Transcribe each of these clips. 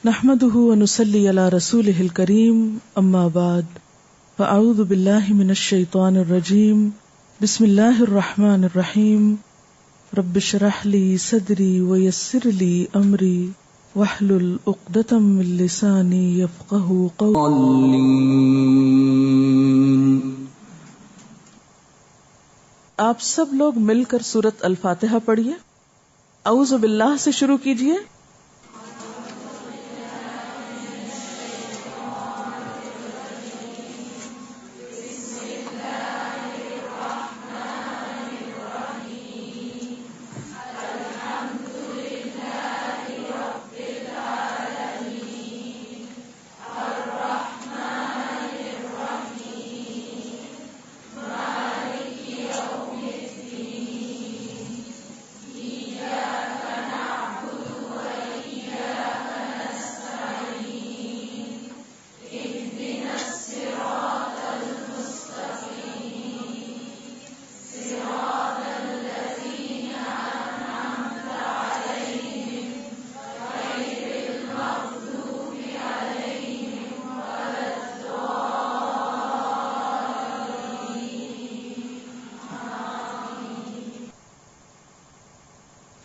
نحمده ونصلي على رسوله الكريم اما بعد فاعوذ بالله من الشيطان الرجيم بسم الله الرحمن الرحيم رب اشرح لي صدري ويسر لي امري واحلل عقدة من لساني يفقهوا قولي. آپ سب لوگ مل کر سورۃ الفاتحہ پڑھیے. اعوذ باللہ سے شروع کیجیے.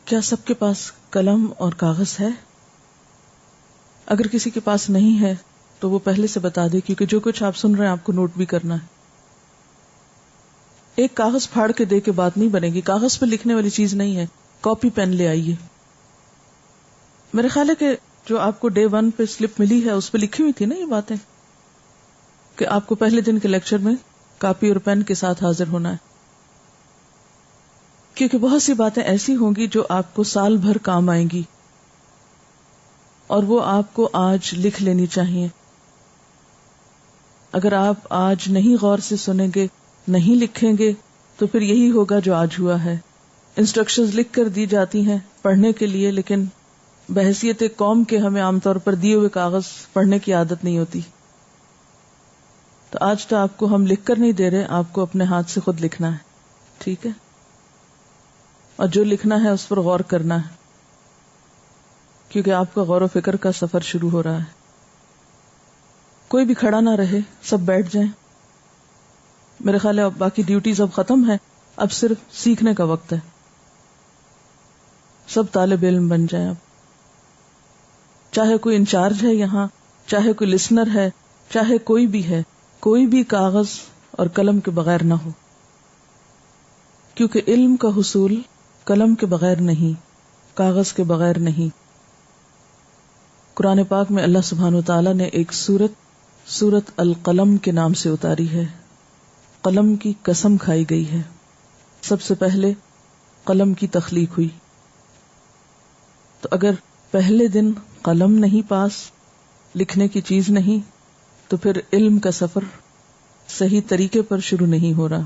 کیا سب کے پاس قلم اور کاغذ ہے؟ اگر کسی کے پاس نہیں ہے تو وہ پہلے سے بتا دے، کیونکہ جو کچھ آپ سن رہے ہیں آپ کو نوٹ بھی کرنا ہے. ایک کاغذ پھاڑ کے دے کے بات نہیں بنے گی، کاغذ پہ لکھنے والی چیز نہیں ہے. کاپی پین لے آئیے. میرے خیال ہے کہ جو آپ کو Day 1 پہ سلپ ملی ہے اس پہ لکھی ہوئی تھی نا یہ باتیں، کہ آپ کو پہلے دن کے لیکچر میں کاپی اور پین کے ساتھ حاضر ہونا ہے، کیونکہ بہت سی باتیں ایسی ہوں گی جو آپ کو سال بھر کام آئیں گی اور وہ آپ کو آج لکھ لینی چاہیے. اگر آپ آج نہیں غور سے سنیں گے، نہیں لکھیں گے، تو پھر یہی ہوگا جو آج ہوا ہے. انسٹرکشنز لکھ کر دی جاتی ہیں پڑھنے کے لیے، لیکن بحیثیت قوم کے ہمیں عام طور پر دیے ہوئے کاغذ پڑھنے کی عادت نہیں ہوتی. تو آج تو آپ کو ہم لکھ کر نہیں دے رہے، آپ کو اپنے ہاتھ سے خود لکھنا ہے. ٹھیک ہے؟ اور جو لکھنا ہے اس پر غور کرنا ہے، کیونکہ آپ کا غور و فکر کا سفر شروع ہو رہا ہے. کوئی بھی کھڑا نہ رہے، سب بیٹھ جائیں. میرے خیال ہے اب باقی ڈیوٹیز اب ختم ہے، اب صرف سیکھنے کا وقت ہے. سب طالب علم بن جائیں. اب چاہے کوئی انچارج ہے یہاں، چاہے کوئی لسنر ہے، چاہے کوئی بھی ہے، کوئی بھی کاغذ اور قلم کے بغیر نہ ہو، کیونکہ علم کا حصول قلم کے بغیر نہیں، کاغذ کے بغیر نہیں. قرآن پاک میں اللہ سبحانہ وتعالی نے ایک سورت القلم کے نام سے اتاری ہے. قلم کی قسم کھائی گئی ہے. سب سے پہلے قلم کی تخلیق ہوئی. تو اگر پہلے دن قلم نہیں پاس، لکھنے کی چیز نہیں، تو پھر علم کا سفر صحیح طریقے پر شروع نہیں ہو رہا.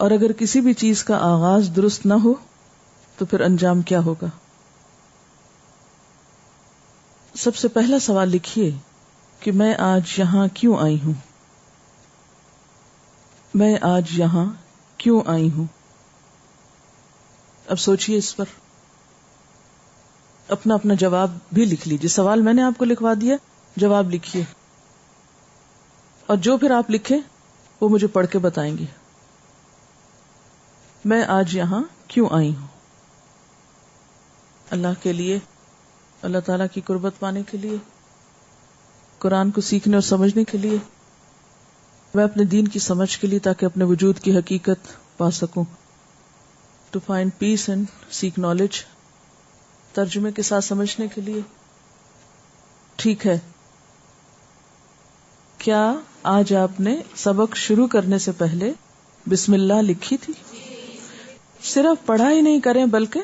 اور اگر کسی بھی چیز کا آغاز درست نہ ہو تو پھر انجام کیا ہوگا؟ سب سے پہلا سوال لکھیے کہ میں آج یہاں کیوں آئی ہوں؟ میں آج یہاں کیوں آئی ہوں؟ اب سوچئے اس پر، اپنا اپنا جواب بھی لکھ لیجیے. سوال میں نے آپ کو لکھوا دیا، جواب لکھیے، اور جو پھر آپ لکھیں وہ مجھے پڑھ کے بتائیں گے. میں آج یہاں کیوں آئی ہوں؟ اللہ کے لیے، اللہ تعالیٰ کی قربت پانے کے لیے، قرآن کو سیکھنے اور سمجھنے کے لیے، میں اپنے دین کی سمجھ کے لیے، تاکہ اپنے وجود کی حقیقت پا سکوں. To find peace and seek knowledge, ترجمے کے ساتھ سمجھنے کے لیے. ٹھیک ہے، کیا آج آپ نے سبق شروع کرنے سے پہلے بسم اللہ لکھی تھی؟ صرف پڑھا ہی نہیں کریں بلکہ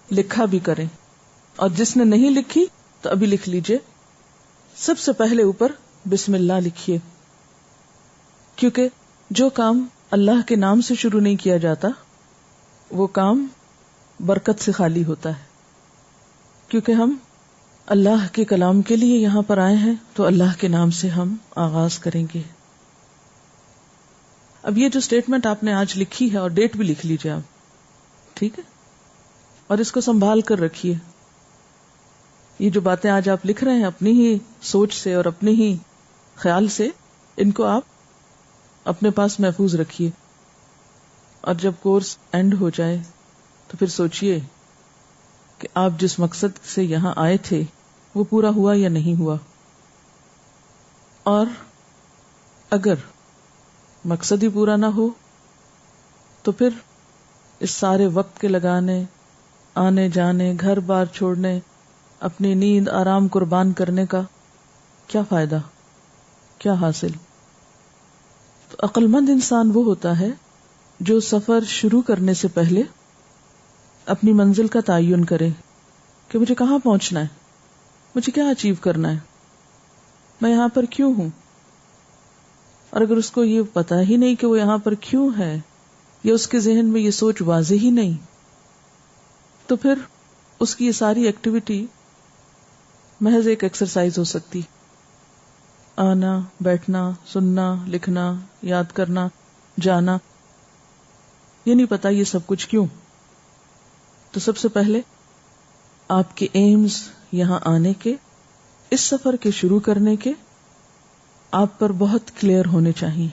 لکھا بھی کریں. اور جس نے نہیں لکھی تو ابھی لکھ لیجئے. سب سے پہلے اوپر بسم اللہ لکھیے، کیونکہ جو کام اللہ کے نام سے شروع نہیں کیا جاتا وہ کام برکت سے خالی ہوتا ہے. کیونکہ ہم اللہ کے کلام کے لیے یہاں پر آئے ہیں تو اللہ کے نام سے ہم آغاز کریں گے. اب یہ جو سٹیٹمنٹ آپ نے آج لکھی ہے، اور ڈیٹ بھی لکھ لیجئے آپ، ٹھیک ہے، اور اس کو سنبھال کر رکھیے. یہ جو باتیں آج آپ لکھ رہے ہیں اپنی ہی سوچ سے اور اپنے ہی خیال سے، ان کو آپ اپنے پاس محفوظ رکھیے، اور جب کورس اینڈ ہو جائے تو پھر سوچئے کہ آپ جس مقصد سے یہاں آئے تھے وہ پورا ہوا یا نہیں ہوا، اور اگر مقصد ہی پورا نہ ہو تو پھر اس سارے وقت کے لگانے، آنے جانے، گھر بار چھوڑنے، اپنی نیند آرام قربان کرنے کا کیا فائدہ، کیا حاصل؟ تو عقل مند انسان وہ ہوتا ہے جو سفر شروع کرنے سے پہلے اپنی منزل کا تعین کرے کہ مجھے کہاں پہنچنا ہے، مجھے کیا اچیو کرنا ہے، میں یہاں پر کیوں ہوں۔ اور اگر اس کو یہ پتا ہی نہیں کہ وہ یہاں پر کیوں ہے، یا اس کے ذہن میں یہ سوچ واضح ہی نہیں، تو پھر اس کی یہ ساری ایکٹیویٹی محض ایک ایکسرسائز ہو سکتی، آنا، بیٹھنا، سننا، لکھنا، یاد کرنا، جانا، یہ نہیں پتا یہ سب کچھ کیوں۔ تو سب سے پہلے آپ کے ایمز یہاں آنے کے، اس سفر کے شروع کرنے کے، آپ پر بہت کلیئر ہونے چاہیے۔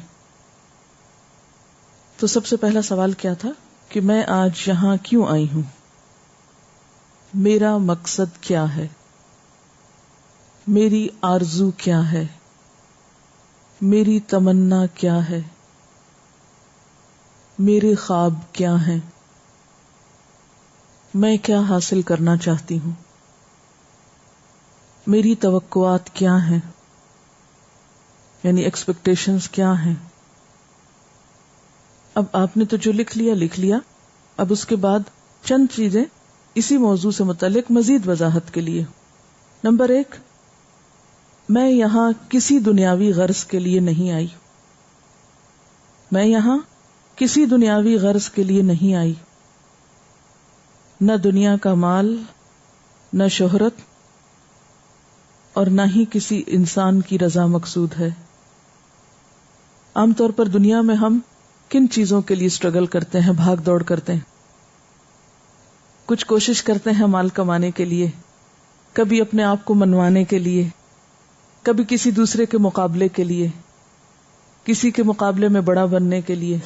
تو سب سے پہلا سوال کیا تھا کہ میں آج یہاں کیوں آئی ہوں، میرا مقصد کیا ہے، میری آرزو کیا ہے، میری تمنا کیا ہے، میرے خواب کیا ہیں، میں کیا حاصل کرنا چاہتی ہوں، میری توقعات کیا ہیں، یعنی ایکسپیکٹیشنز کیا ہیں۔ اب آپ نے تو جو لکھ لیا، اب اس کے بعد چند چیزیں اسی موضوع سے متعلق مزید وضاحت کے لیے۔ نمبر 1، میں یہاں کسی دنیاوی غرض کے لیے نہیں آئی، میں یہاں کسی دنیاوی غرض کے لیے نہیں آئی، نہ دنیا کا مال، نہ شہرت، اور نہ ہی کسی انسان کی رضا مقصود ہے۔ عام طور پر دنیا میں ہم کن چیزوں کے لیے اسٹرگل کرتے ہیں، بھاگ دوڑ کرتے ہیں؟ کچھ کوشش کرتے ہیں مال کمانے کے لیے، کبھی اپنے آپ کو منوانے کے لیے، کبھی کسی دوسرے کے مقابلے کے لیے، کسی کے مقابلے میں بڑا بننے کے لیے،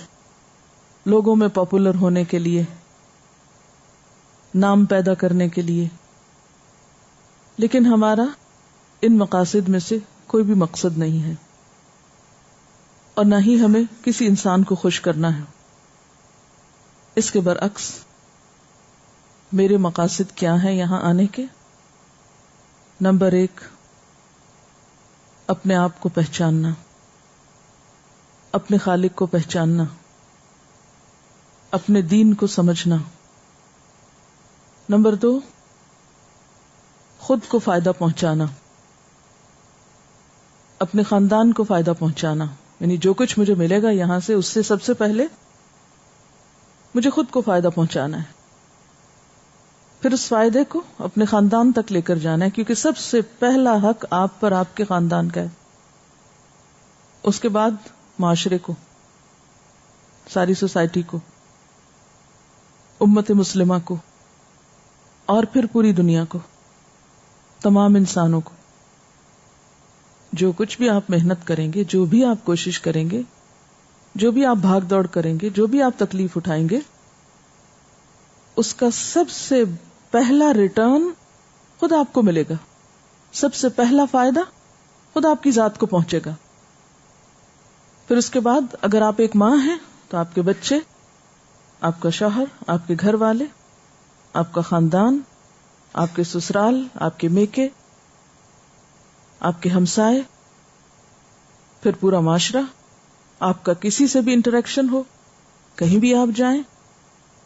لوگوں میں پاپولر ہونے کے لیے، نام پیدا کرنے کے لیے۔ لیکن ہمارا ان مقاصد میں سے کوئی بھی مقصد نہیں ہے، اور نہ ہی ہمیں کسی انسان کو خوش کرنا ہے۔ اس کے برعکس میرے مقاصد کیا ہیں یہاں آنے کے؟ نمبر 1، اپنے آپ کو پہچاننا، اپنے خالق کو پہچاننا، اپنے دین کو سمجھنا۔ نمبر 2، خود کو فائدہ پہنچانا، اپنے خاندان کو فائدہ پہنچانا، یعنی جو کچھ مجھے ملے گا یہاں سے، اس سے سب سے پہلے مجھے خود کو فائدہ پہنچانا ہے، پھر اس فائدے کو اپنے خاندان تک لے کر جانا ہے، کیونکہ سب سے پہلا حق آپ پر آپ کے خاندان کا ہے، اس کے بعد معاشرے کو، ساری سوسائٹی کو، امت مسلمہ کو، اور پھر پوری دنیا کو، تمام انسانوں کو۔ جو کچھ بھی آپ محنت کریں گے، جو بھی آپ کوشش کریں گے، جو بھی آپ بھاگ دوڑ کریں گے، جو بھی آپ تکلیف اٹھائیں گے، اس کا سب سے پہلا ریٹرن خود آپ کو ملے گا، سب سے پہلا فائدہ خود آپ کی ذات کو پہنچے گا۔ پھر اس کے بعد اگر آپ ایک ماں ہیں تو آپ کے بچے، آپ کا شوہر، آپ کے گھر والے، آپ کا خاندان، آپ کے سسرال، آپ کے میکے، آپ کے ہمسائے، پھر پورا معاشرہ، آپ کا کسی سے بھی انٹریکشن ہو، کہیں بھی آپ جائیں،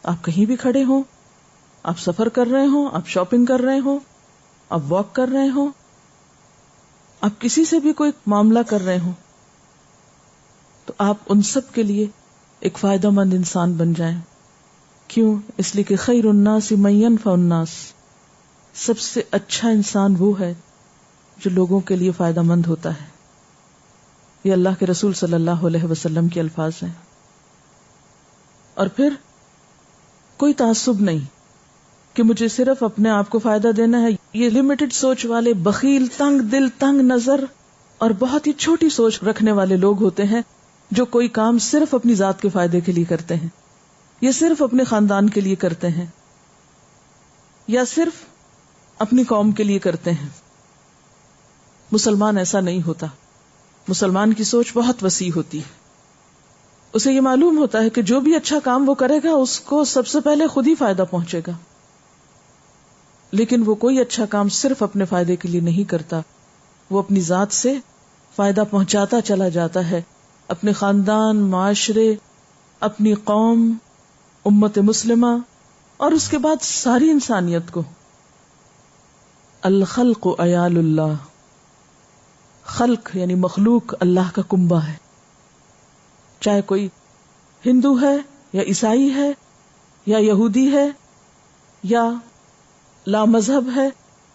آپ کہیں بھی کھڑے ہوں، آپ سفر کر رہے ہوں، آپ شاپنگ کر رہے ہوں، آپ واک کر رہے ہوں، آپ کسی سے بھی کوئی معاملہ کر رہے ہوں، تو آپ ان سب کے لیے ایک فائدہ مند انسان بن جائیں۔ کیوں؟ اس لیے کہ خیر الناس من ينفع الناس، سب سے اچھا انسان وہ ہے جو لوگوں کے لیے فائدہ مند ہوتا ہے۔ یہ اللہ کے رسول صلی اللہ علیہ وسلم کے الفاظ ہیں۔ اور پھر کوئی تعصب نہیں کہ مجھے صرف اپنے آپ کو فائدہ دینا ہے یہ لمیٹڈ سوچ والے بخیل، تنگ دل، تنگ نظر اور بہت ہی چھوٹی سوچ رکھنے والے لوگ ہوتے ہیں جو کوئی کام صرف اپنی ذات کے فائدے کے لیے کرتے ہیں، یا صرف اپنے خاندان کے لیے کرتے ہیں، یا صرف اپنی قوم کے لیے کرتے ہیں۔ مسلمان ایسا نہیں ہوتا۔ مسلمان کی سوچ بہت وسیع ہوتی ہے۔ اسے یہ معلوم ہوتا ہے کہ جو بھی اچھا کام وہ کرے گا اس کو سب سے پہلے خود ہی فائدہ پہنچے گا، لیکن وہ کوئی اچھا کام صرف اپنے فائدے کے لیے نہیں کرتا، وہ اپنی ذات سے فائدہ پہنچاتا چلا جاتا ہے، اپنے خاندان، معاشرے، اپنی قوم، امت مسلمہ اور اس کے بعد ساری انسانیت کو۔ الخلق عیال اللہ، خلق یعنی مخلوق اللہ کا کنبہ ہے، چاہے کوئی ہندو ہے یا عیسائی ہے یا یہودی ہے یا لا مذہب ہے،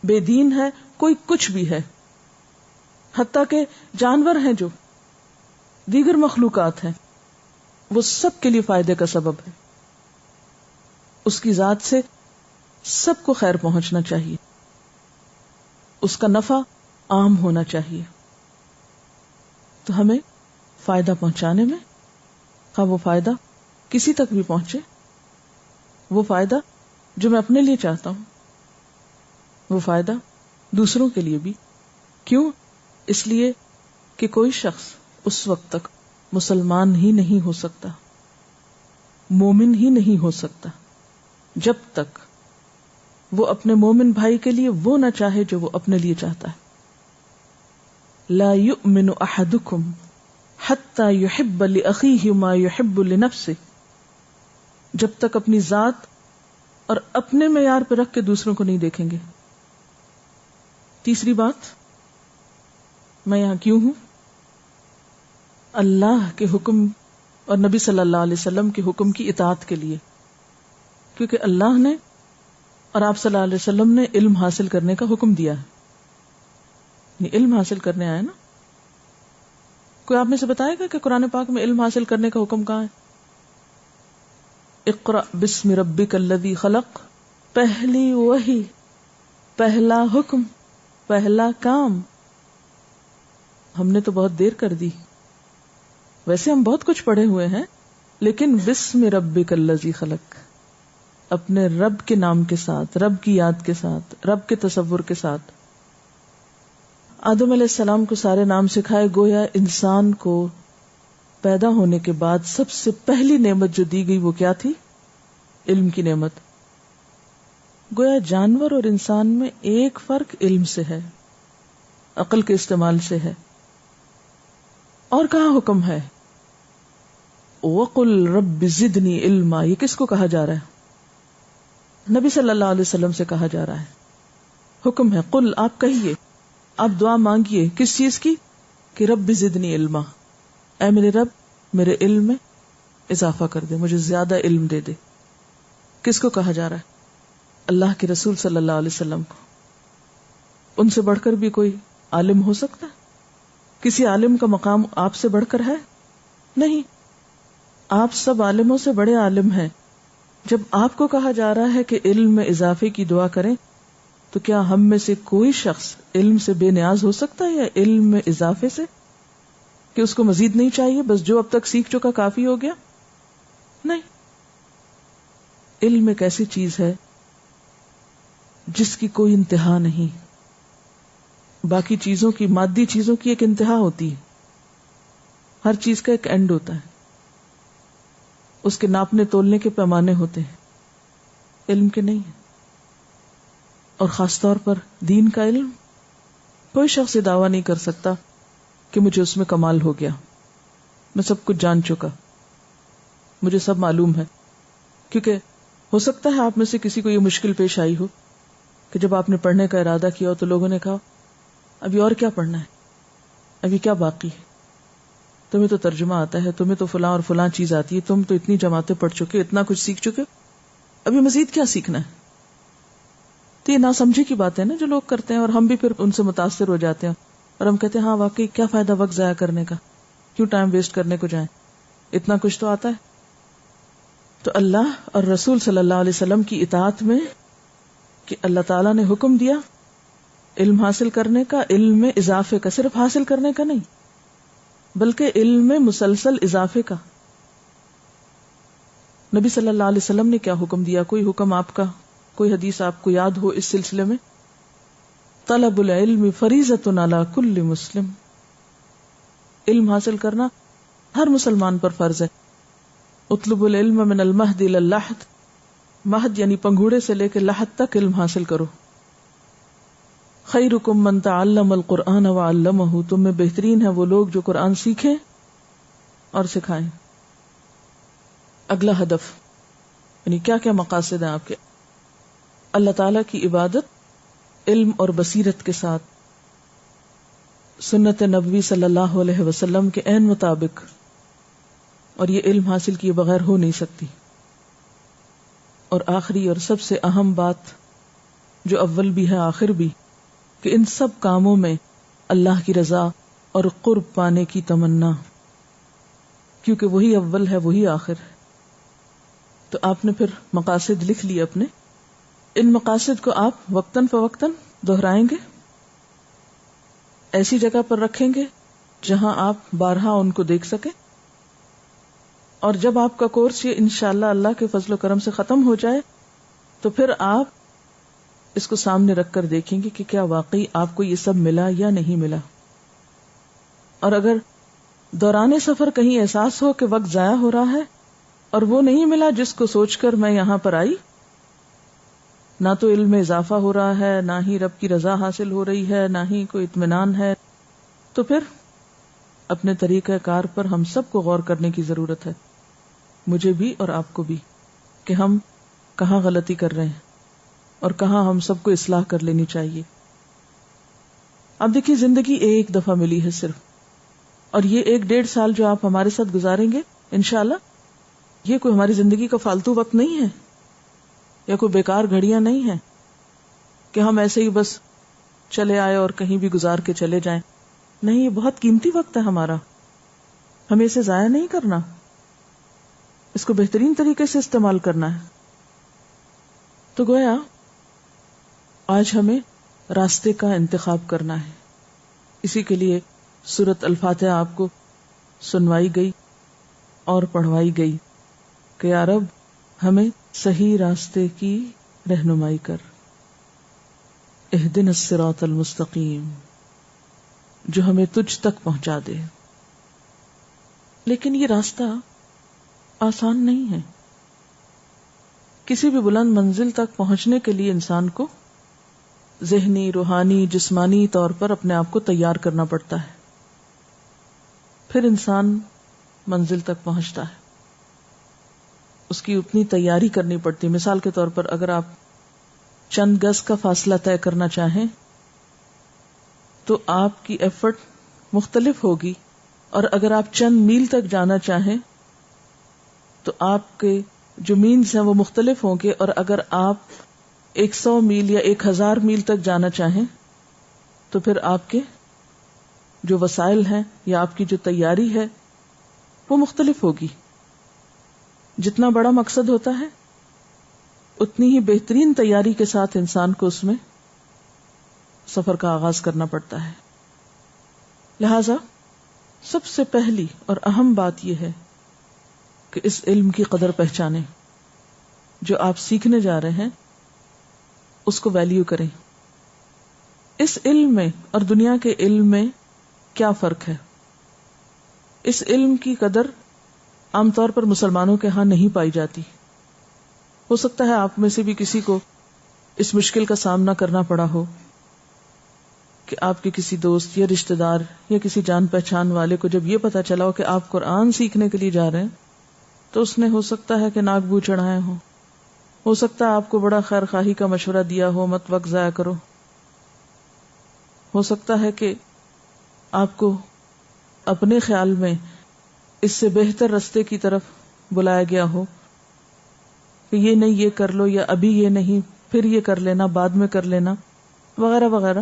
بے دین ہے، کوئی کچھ بھی ہے، حتیٰ کہ جانور ہیں جو دیگر مخلوقات ہیں، وہ سب کے لیے فائدے کا سبب ہے۔ اس کی ذات سے سب کو خیر پہنچنا چاہیے، اس کا نفع عام ہونا چاہیے۔ تو ہمیں فائدہ پہنچانے میں، خواہ وہ فائدہ کسی تک بھی پہنچے، وہ فائدہ جو میں اپنے لیے چاہتا ہوں، وہ فائدہ دوسروں کے لیے بھی۔ کیوں؟ اس لیے کہ کوئی شخص اس وقت تک مسلمان ہی نہیں ہو سکتا، مومن ہی نہیں ہو سکتا، جب تک وہ اپنے مومن بھائی کے لیے وہ نہ چاہے جو وہ اپنے لیے چاہتا ہے۔ لا یؤمن احدکم حتی یحب لأخیہ ما یحب لنفسہ، جب تک اپنی ذات اور اپنے معیار پہ رکھ کے دوسروں کو نہیں دیکھیں گے۔ تیسری بات، میں یہاں کیوں ہوں؟ اللہ کے حکم اور نبی صلی اللہ علیہ وسلم کے حکم کی اطاعت کے لیے، کیونکہ اللہ نے اور آپ صلی اللہ علیہ وسلم نے علم حاصل کرنے کا حکم دیا ہے، یعنی علم حاصل کرنے آئے نا۔ کوئی آپ میں سے بتائے گا کہ قرآن پاک میں علم حاصل کرنے کا حکم کہاں ہے؟ اقرأ بسم ربک الذی خلق، پہلی وحی، پہلا حکم، پہلا کام۔ ہم نے تو بہت دیر کر دی، ویسے ہم بہت کچھ پڑھے ہوئے ہیں، لیکن بسم ربک الذی خلق، اپنے رب کے نام کے ساتھ، رب کی یاد کے ساتھ، رب کے تصور کے ساتھ۔ آدم علیہ السلام کو سارے نام سکھائے، گویا انسان کو پیدا ہونے کے بعد سب سے پہلی نعمت جو دی گئی وہ کیا تھی؟ علم کی نعمت۔ گویا جانور اور انسان میں ایک فرق علم سے ہے، عقل کے استعمال سے ہے۔ اور کہاں حکم ہے؟ وَقُلْ رَبِّ زِدْنِي عِلْمًا، یہ کس کو کہا جا رہا ہے؟ نبی صلی اللہ علیہ وسلم سے کہا جا رہا ہے۔ حکم ہے، قل، آپ کہیے، آپ دعا مانگیے، کس چیز کی؟ کہ رب زدنی علما، اے میرے رب میرے علم میں اضافہ کر دے، مجھے زیادہ علم دے دے۔ کس کو کہا جا رہا ہے؟ اللہ کے رسول صلی اللہ علیہ وسلم کو۔ ان سے بڑھ کر بھی کوئی عالم ہو سکتا ہے؟ کسی عالم کا مقام آپ سے بڑھ کر ہے؟ نہیں، آپ سب عالموں سے بڑے عالم ہیں۔ جب آپ کو کہا جا رہا ہے کہ علم میں اضافے کی دعا کریں، تو کیا ہم میں سے کوئی شخص علم سے بے نیاز ہو سکتا ہے، یا علم میں اضافے سے کہ اس کو مزید نہیں چاہیے، بس جو اب تک سیکھ چکا کافی ہو گیا؟ نہیں، علم ایک ایسی چیز ہے جس کی کوئی انتہا نہیں۔ باقی چیزوں کی، مادی چیزوں کی ایک انتہا ہوتی ہے، ہر چیز کا ایک اینڈ ہوتا ہے، اس کے ناپنے تولنے کے پیمانے ہوتے ہیں، علم کے نہیں ہیں۔ اور خاص طور پر دین کا علم، کوئی شخص یہ دعویٰ نہیں کر سکتا کہ مجھے اس میں کمال ہو گیا، میں سب کچھ جان چکا، مجھے سب معلوم ہے۔ کیونکہ ہو سکتا ہے آپ میں سے کسی کو یہ مشکل پیش آئی ہو کہ جب آپ نے پڑھنے کا ارادہ کیا ہو تو لوگوں نے کہا ابھی اور کیا پڑھنا ہے، ابھی کیا باقی ہے، تمہیں تو ترجمہ آتا ہے، تمہیں تو فلاں اور فلاں چیز آتی ہے، تم تو اتنی جماعتیں پڑھ چکے، اتنا کچھ سیکھ چکے، ابھی مزید کیا سیکھنا ہے۔ تو یہ ناسمجھی کی بات ہے نا جو لوگ کرتے ہیں، اور ہم بھی پھر ان سے متاثر ہو جاتے ہیں، اور ہم کہتے ہیں ہاں واقعی کیا فائدہ وقت ضائع کرنے کا، کیوں ٹائم ویسٹ کرنے کو جائیں، اتنا کچھ تو آتا ہے۔ تو اللہ اور رسول صلی اللہ علیہ وسلم کی اطاعت میں کہ اللہ تعالیٰ نے حکم دیا علم حاصل کرنے کا، علم میں اضافے کا، صرف حاصل کرنے کا نہیں بلکہ علم میں مسلسل اضافے کا. نبی صلی اللہ علیہ وسلم نے کیا حکم دیا؟ کوئی حکم آپ کا، کوئی حدیث آپ کو یاد ہو اس سلسلے میں؟ طلب العلم فریضۃ علی کل مسلم، علم حاصل کرنا ہر مسلمان پر فرض ہے. اطلب العلم من المہد الی اللحد، مہد یعنی پنگھوڑے سے لے کے لحد تک علم حاصل کرو. خیرکم من تعلم القرآن وعلمہ، تم میں بہترین ہے وہ لوگ جو قرآن سیکھیں اور سکھائیں. اگلا ہدف یعنی کیا کیا مقاصد ہیں آپ کے؟ اللہ تعالی کی عبادت علم اور بصیرت کے ساتھ، سنت نبوی صلی اللہ علیہ وسلم کے عین مطابق، اور یہ علم حاصل کیے بغیر ہو نہیں سکتی. اور آخری اور سب سے اہم بات جو اول بھی ہے آخر بھی، کہ ان سب کاموں میں اللہ کی رضا اور قرب پانے کی تمنا، کیونکہ وہی اول ہے وہی آخر ہے. تو آپ نے پھر مقاصد لکھ لیے اپنے، ان مقاصد کو آپ وقتاً فوقتاً دہرائیں گے، ایسی جگہ پر رکھیں گے جہاں آپ بارہا ان کو دیکھ سکیں، اور جب آپ کا کورس یہ انشاءاللہ اللہ کے فضل و کرم سے ختم ہو جائے تو پھر آپ اس کو سامنے رکھ کر دیکھیں گے کہ کیا واقعی آپ کو یہ سب ملا یا نہیں ملا. اور اگر دوران سفر کہیں احساس ہو کہ وقت ضائع ہو رہا ہے اور وہ نہیں ملا جس کو سوچ کر میں یہاں پر آئی، نہ تو علم میں اضافہ ہو رہا ہے، نہ ہی رب کی رضا حاصل ہو رہی ہے، نہ ہی کوئی اطمینان ہے، تو پھر اپنے طریقہ کار پر ہم سب کو غور کرنے کی ضرورت ہے، مجھے بھی اور آپ کو بھی، کہ ہم کہاں غلطی کر رہے ہیں اور کہاں ہم سب کو اصلاح کر لینی چاہیے. اب دیکھیے زندگی ایک دفعہ ملی ہے صرف، اور یہ 1-1.5 سال جو آپ ہمارے ساتھ گزاریں گے انشاءاللہ، یہ کوئی ہماری زندگی کا فالتو وقت نہیں ہے یا کوئی بیکار گھڑیاں نہیں ہیں کہ ہم ایسے ہی بس چلے آئے اور کہیں بھی گزار کے چلے جائیں. نہیں، یہ بہت قیمتی وقت ہے ہمارا، ہمیں اسے ضائع نہیں کرنا، اس کو بہترین طریقے سے استعمال کرنا ہے. تو گویا آج ہمیں راستے کا انتخاب کرنا ہے. اسی کے لیے سورۃ الفاتحہ آپ کو سنوائی گئی اور پڑھوائی گئی کہ یا رب ہمیں صحیح راستے کی رہنمائی کر، اہدنا الصراط المستقیم، جو ہمیں تجھ تک پہنچا دے. لیکن یہ راستہ آسان نہیں ہے. کسی بھی بلند منزل تک پہنچنے کے لیے انسان کو ذہنی، روحانی، جسمانی طور پر اپنے آپ کو تیار کرنا پڑتا ہے، پھر انسان منزل تک پہنچتا ہے. اس کی اتنی تیاری کرنی پڑتی. مثال کے طور پر اگر آپ چند گز کا فاصلہ طے کرنا چاہیں تو آپ کی ایفرٹ مختلف ہوگی، اور اگر آپ چند میل تک جانا چاہیں تو آپ کے جو مینز ہیں وہ مختلف ہوں گے، اور اگر آپ 100 میل یا 1000 میل تک جانا چاہیں تو پھر آپ کے جو وسائل ہیں یا آپ کی جو تیاری ہے وہ مختلف ہوگی. جتنا بڑا مقصد ہوتا ہے اتنی ہی بہترین تیاری کے ساتھ انسان کو اس میں سفر کا آغاز کرنا پڑتا ہے. لہذا سب سے پہلی اور اہم بات یہ ہے کہ اس علم کی قدر پہچانیں، جو آپ سیکھنے جا رہے ہیں اس کو ویلیو کریں. اس علم میں اور دنیا کے علم میں کیا فرق ہے؟ اس علم کی قدر عام طور پر مسلمانوں کے ہاں نہیں پائی جاتی. ہو سکتا ہے آپ میں سے بھی کسی کو اس مشکل کا سامنا کرنا پڑا ہو کہ آپ کے کسی دوست یا رشتہ دار یا کسی جان پہچان والے کو جب یہ پتا چلا ہو کہ آپ قرآن سیکھنے کے لیے جا رہے ہیں تو اس نے ہو سکتا ہے کہ ناک بو چڑھائے ہو سکتا ہے آپ کو بڑا خیر خواہی کا مشورہ دیا ہو، مت وقت ضائع کرو. ہو سکتا ہے کہ آپ کو اپنے خیال میں اس سے بہتر راستے کی طرف بلایا گیا ہو کہ یہ نہیں یہ کر لو، یا ابھی یہ نہیں پھر یہ کر لینا، بعد میں کر لینا، وغیرہ وغیرہ.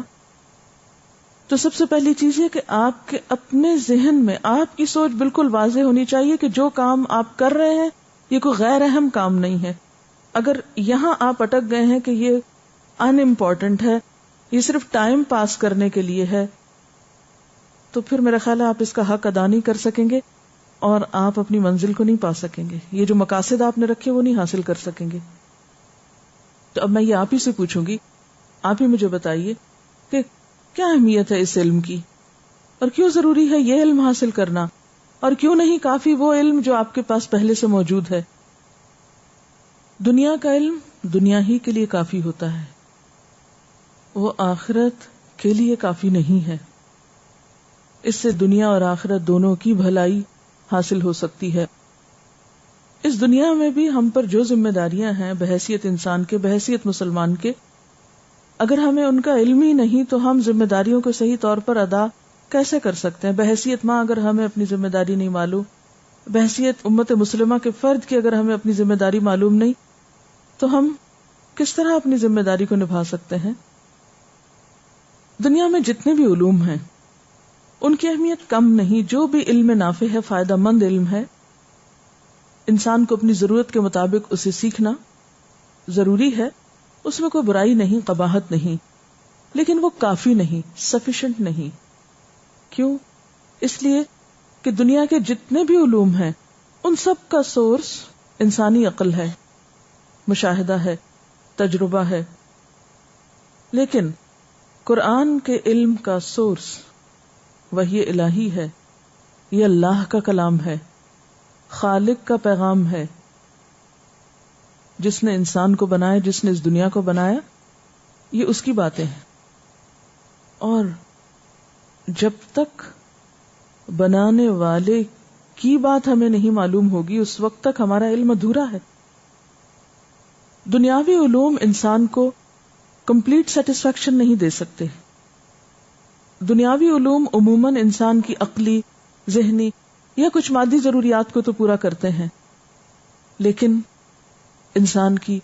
تو سب سے پہلی چیز یہ کہ آپ کے اپنے ذہن میں آپ کی سوچ بالکل واضح ہونی چاہیے کہ جو کام آپ کر رہے ہیں یہ کوئی غیر اہم کام نہیں ہے. اگر یہاں آپ اٹک گئے ہیں کہ یہ ان امپورٹنٹ ہے یہ صرف ٹائم پاس کرنے کے لیے ہے، تو پھر میرا خیال ہے آپ اس کا حق ادا نہیں کر سکیں گے اور آپ اپنی منزل کو نہیں پا سکیں گے. یہ جو مقاصد آپ نے رکھے وہ نہیں حاصل کر سکیں گے. تو اب میں یہ آپ ہی سے پوچھوں گی، آپ ہی مجھے بتائیے کہ کیا اہمیت ہے اس علم کی، اور کیوں ضروری ہے یہ علم حاصل کرنا، اور کیوں نہیں کافی وہ علم جو آپ کے پاس پہلے سے موجود ہے. دنیا کا علم دنیا ہی کے لیے کافی ہوتا ہے، وہ آخرت کے لیے کافی نہیں ہے. اس سے دنیا اور آخرت دونوں کی بھلائی حاصل ہو سکتی ہے. اس دنیا میں بھی ہم پر جو ذمہ داریاں ہیں بحیثیت انسان کے، بحیثیت مسلمان کے، اگر ہمیں ان کا علم ہی نہیں تو ہم ذمہ داریوں کو صحیح طور پر ادا کیسے کر سکتے ہیں؟ بحیثیت ماں اگر ہمیں اپنی ذمہ داری نہیں معلوم، بحیثیت امت مسلمہ کے فرد کی اگر ہمیں اپنی ذمہ داری معلوم نہیں، تو ہم کس طرح اپنی ذمہ داری کو نبھا سکتے ہیں؟ دنیا میں جتنے بھی علوم ہیں ان کی اہمیت کم نہیں. جو بھی علم نافع ہے، فائدہ مند علم ہے، انسان کو اپنی ضرورت کے مطابق اسے سیکھنا ضروری ہے. اس میں کوئی برائی نہیں، قباحت نہیں، لیکن وہ کافی نہیں، سفیشینٹ نہیں. کیوں؟ اس لیے کہ دنیا کے جتنے بھی علوم ہیں ان سب کا سورس انسانی عقل ہے، مشاہدہ ہے، تجربہ ہے. لیکن قرآن کے علم کا سورس وحی الہی ہے، یہ اللہ کا کلام ہے، خالق کا پیغام ہے، جس نے انسان کو بنایا، جس نے اس دنیا کو بنایا، یہ اس کی باتیں ہیں. اور جب تک بنانے والے کی بات ہمیں نہیں معلوم ہوگی اس وقت تک ہمارا علم ادھورا ہے. دنیاوی علوم انسان کو کمپلیٹ سیٹسفیکشن نہیں دے سکتے. دنیاوی علوم عموماً انسان کی عقلی، ذہنی یا کچھ مادی ضروریات کو تو پورا کرتے ہیں، لیکن انسان کی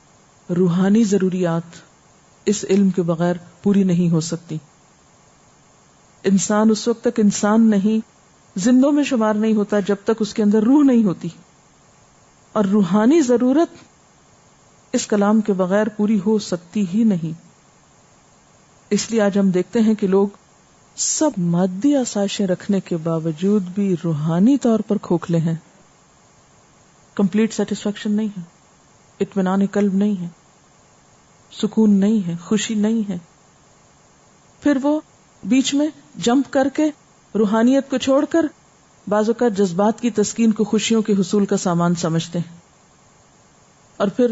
روحانی ضروریات اس علم کے بغیر پوری نہیں ہو سکتی. انسان اس وقت تک انسان نہیں، زندوں میں شمار نہیں ہوتا جب تک اس کے اندر روح نہیں ہوتی، اور روحانی ضرورت اس کلام کے بغیر پوری ہو سکتی ہی نہیں. اس لیے آج ہم دیکھتے ہیں کہ لوگ سب مادی آسائشیں رکھنے کے باوجود بھی روحانی طور پر کھوکھلے ہیں. کمپلیٹ سیٹسفیکشن نہیں ہے، اطمینان قلب نہیں ہے، سکون نہیں ہے، خوشی نہیں ہے. پھر وہ بیچ میں جمپ کر کے روحانیت کو چھوڑ کر بعض اوقات جذبات کی تسکین کو خوشیوں کے حصول کا سامان سمجھتے ہیں، اور پھر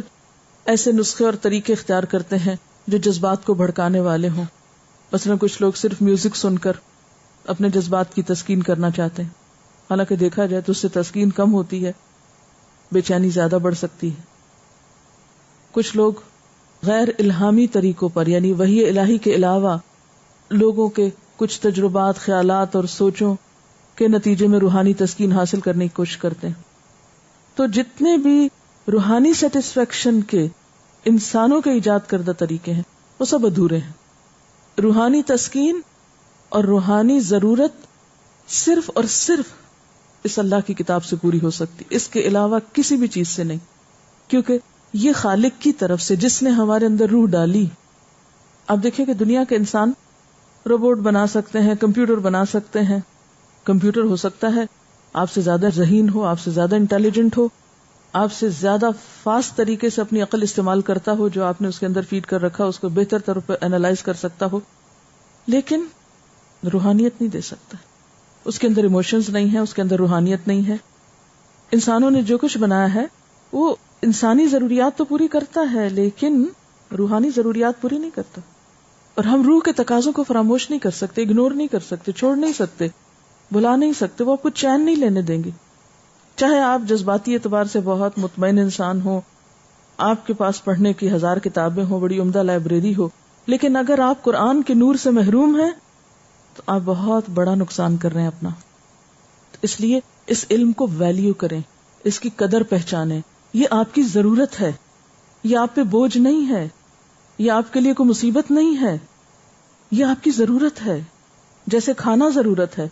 ایسے نسخے اور طریقے اختیار کرتے ہیں جو جذبات کو بھڑکانے والے ہوں. مثلا کچھ لوگ صرف میوزک سن کر اپنے جذبات کی تسکین کرنا چاہتے ہیں، حالانکہ دیکھا جائے تو اس سے تسکین کم ہوتی ہے، بے چینی زیادہ بڑھ سکتی ہے. کچھ لوگ غیر الہامی طریقوں پر، یعنی وحی الہی کے علاوہ لوگوں کے کچھ تجربات، خیالات اور سوچوں کے نتیجے میں روحانی تسکین حاصل کرنے کی کوشش کرتے ہیں. تو جتنے بھی روحانی سیٹسفیکشن کے انسانوں کے ایجاد کردہ طریقے ہیں وہ سب ادھورے ہیں. روحانی تسکین اور روحانی ضرورت صرف اور صرف اس اللہ کی کتاب سے پوری ہو سکتی، اس کے علاوہ کسی بھی چیز سے نہیں. کیونکہ یہ خالق کی طرف سے جس نے ہمارے اندر روح ڈالی. آپ دیکھیں کہ دنیا کے انسان روبوٹ بنا سکتے ہیں، کمپیوٹر بنا سکتے ہیں. کمپیوٹر ہو سکتا ہے آپ سے زیادہ ذہین ہو، آپ سے زیادہ انٹیلیجنٹ ہو، آپ سے زیادہ فاسٹ طریقے سے اپنی عقل استعمال کرتا ہو، جو آپ نے اس کے اندر فیڈ کر رکھا اس کو بہتر طور پر اینالائز کر سکتا ہو، لیکن روحانیت نہیں دے سکتا. اس کے اندر ایموشنز نہیں ہیں، اس کے اندر روحانیت نہیں ہے. انسانوں نے جو کچھ بنایا ہے وہ انسانی ضروریات تو پوری کرتا ہے لیکن روحانی ضروریات پوری نہیں کرتا. اور ہم روح کے تقاضوں کو فراموش نہیں کر سکتے، اگنور نہیں کر سکتے، چھوڑ نہیں سکتے، بھلا نہیں سکتے. وہ آپ کو چین نہیں لینے دیں گے. چاہے آپ جذباتی اعتبار سے بہت مطمئن انسان ہو، آپ کے پاس پڑھنے کی 1000 کتابیں ہوں، بڑی عمدہ لائبریری ہو، لیکن اگر آپ قرآن کے نور سے محروم ہیں تو آپ بہت بڑا نقصان کر رہے ہیں اپنا. اس لیے اس علم کو ویلیو کریں، اس کی قدر پہچانیں. یہ آپ کی ضرورت ہے، یہ آپ پہ بوجھ نہیں ہے، یہ آپ کے لیے کوئی مصیبت نہیں ہے، یہ آپ کی ضرورت ہے. جیسے کھانا ضرورت ہے،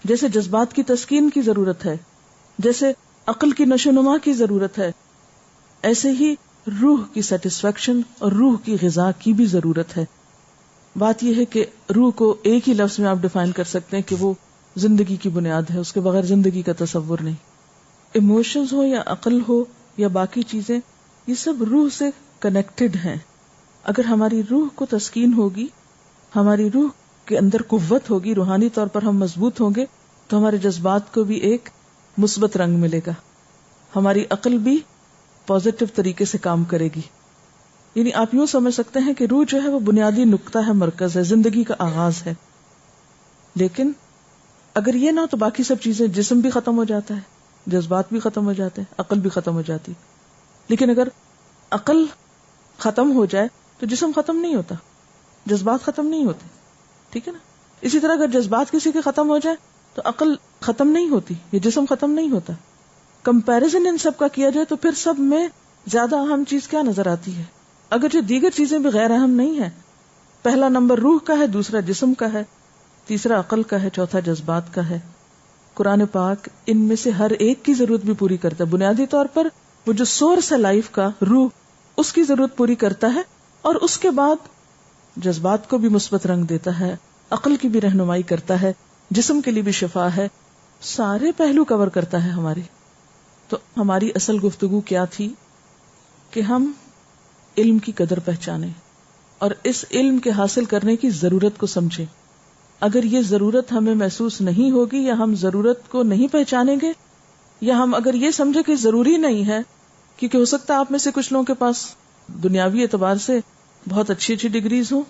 جیسے جذبات کی تسکین کی ضرورت ہے، جیسے عقل کی نشو نما کی ضرورت ہے، ایسے ہی روح کی سیٹسفیکشن اور روح کی غذا کی بھی ضرورت ہے. بات یہ ہے کہ روح کو ایک ہی لفظ میں آپ ڈیفائن کر سکتے ہیں کہ وہ زندگی کی بنیاد ہے، اس کے بغیر زندگی کا تصور نہیں. ایموشنز ہو یا عقل ہو یا باقی چیزیں، یہ سب روح سے کنیکٹڈ ہیں. اگر ہماری روح کو تسکین ہوگی، ہماری روح کے اندر قوت ہوگی، روحانی طور پر ہم مضبوط ہوں گے، تو ہمارے جذبات کو بھی ایک مثبت رنگ ملے گا، ہماری عقل بھی پازیٹو طریقے سے کام کرے گی. یعنی آپ یوں سمجھ سکتے ہیں کہ روح جو ہے وہ بنیادی نقطہ ہے، مرکز ہے، زندگی کا آغاز ہے. لیکن اگر یہ نہ ہو تو باقی سب چیزیں، جسم بھی ختم ہو جاتا ہے، جذبات بھی ختم ہو جاتے ہیں، عقل بھی ختم ہو جاتی. لیکن اگر عقل ختم ہو جائے تو جسم ختم نہیں ہوتا، جذبات ختم نہیں ہوتے. ٹھیک ہے نا؟ اسی طرح اگر جذبات کسی کے ختم ہو جائے تو عقل ختم نہیں ہوتی، یہ جسم ختم نہیں ہوتا. کمپیریزن ان سب کا کیا جائے تو پھر سب میں زیادہ اہم چیز کیا نظر آتی ہے؟ اگر جو دیگر چیزیں بھی غیر اہم نہیں ہیں، پہلا نمبر روح کا ہے، دوسرا جسم کا ہے، تیسرا عقل کا ہے، چوتھا جذبات کا ہے. قرآن پاک ان میں سے ہر ایک کی ضرورت بھی پوری کرتا ہے. بنیادی طور پر وہ جو سورس ہے لائف کا، روح، اس کی ضرورت پوری کرتا ہے، اور اس کے بعد جذبات کو بھی مثبت رنگ دیتا ہے، عقل کی بھی رہنمائی کرتا ہے، جسم کے لیے بھی شفا ہے، سارے پہلو کور کرتا ہے ہمارے. تو ہماری اصل گفتگو کیا تھی کہ ہم علم کی قدر پہچانیں اور اس علم کے حاصل کرنے کی ضرورت کو سمجھیں. اگر یہ ضرورت ہمیں محسوس نہیں ہوگی، یا ہم ضرورت کو نہیں پہچانیں گے، یا ہم اگر یہ سمجھے کہ ضروری نہیں ہے، کیونکہ ہو سکتا ہے آپ میں سے کچھ لوگوں کے پاس دنیاوی اعتبار سے بہت اچھی اچھی ڈگریز ہوں،